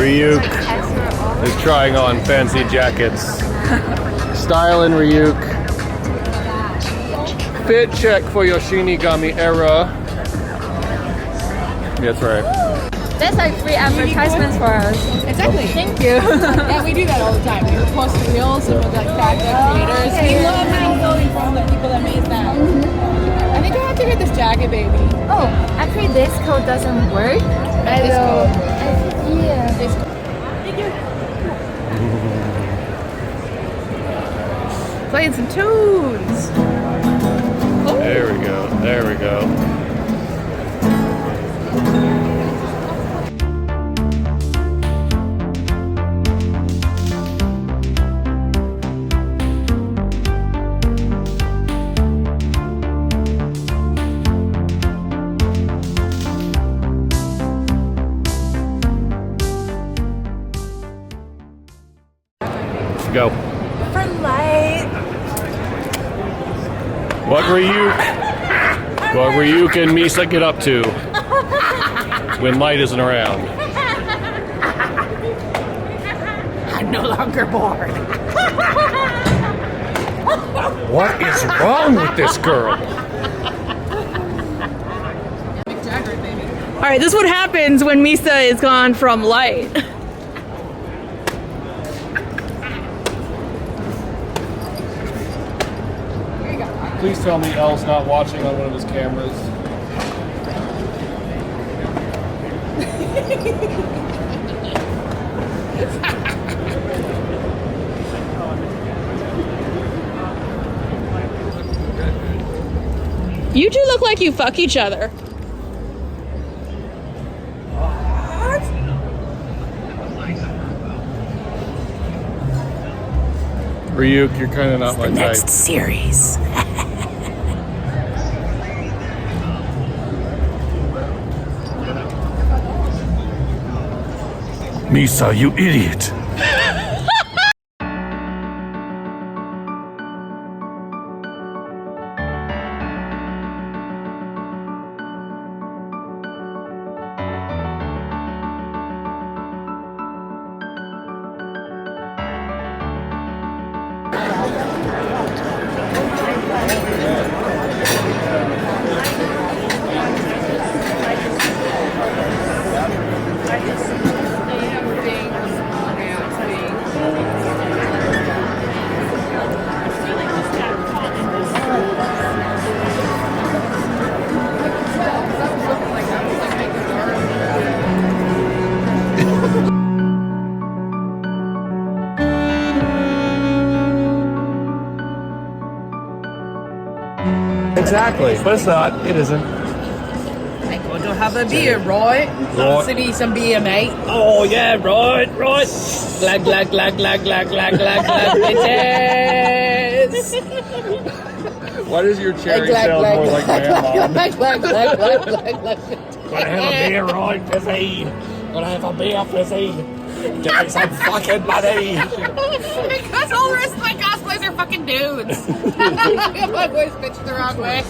Ryuk is trying on fancy jackets. Styling Ryuk. Fit check for your Shinigami era. That's right. That's like free advertisements for us. Exactly. Thank you. Yeah, we do that all the time. We post reels and we'll like tag the creators. We love making from the people that made that. I think I have to get this jacket, baby. Oh, actually this code doesn't work. This code. Yeah. This code. Playing some tunes. There we go. There we go. Go. For light. What Ryuk and Misa get up to when Light isn't around? I'm no longer bored. What is wrong with this girl? All right, this is what happens when Misa is gone from Light. Please tell me Elle's not watching on one of his cameras. You two look like you fuck each other. Ryuk, you're kind of not my type. Next series. Misa, you idiot. Exactly, but it's not. It isn't. I'm going to have a beer, right? Right. To need some beer, mate. Oh yeah, right. Glad, bitches. Why does your cherry sound more like Mom? Gotta have a beer, right, Fizzy? Gotta have a beer, Fizzy. Give me some fucking money. Because all the rest of my cosplays are fucking dudes. My voice pitched the wrong way.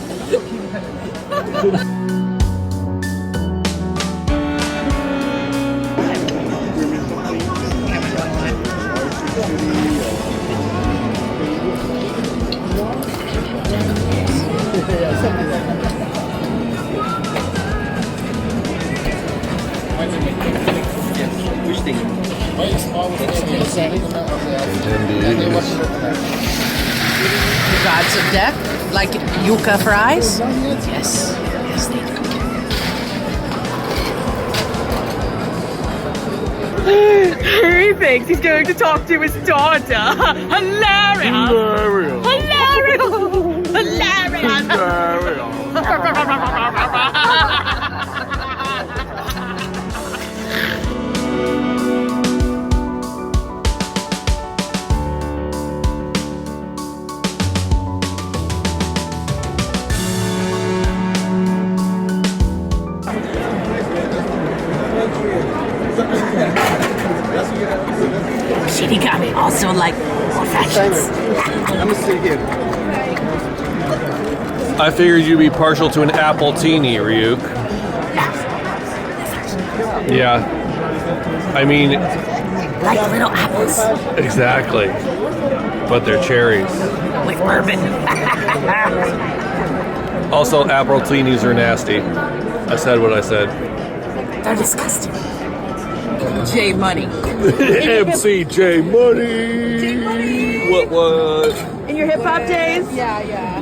Which thing? Gods of death, like yuca fries? Yes, they do. He thinks he's going to talk to his daughter. Hilarious! Shinigami also like old fashions. I'm gonna sit here. I figured you'd be partial to an apple teeny, Ryuk. Yeah. I mean, Like little apples. exactly. But they're cherries. With bourbon. Also, Appletinis are nasty. I said what I said. They're disgusting. J Money. MCJ Money. What? In your hip hop days? Yeah.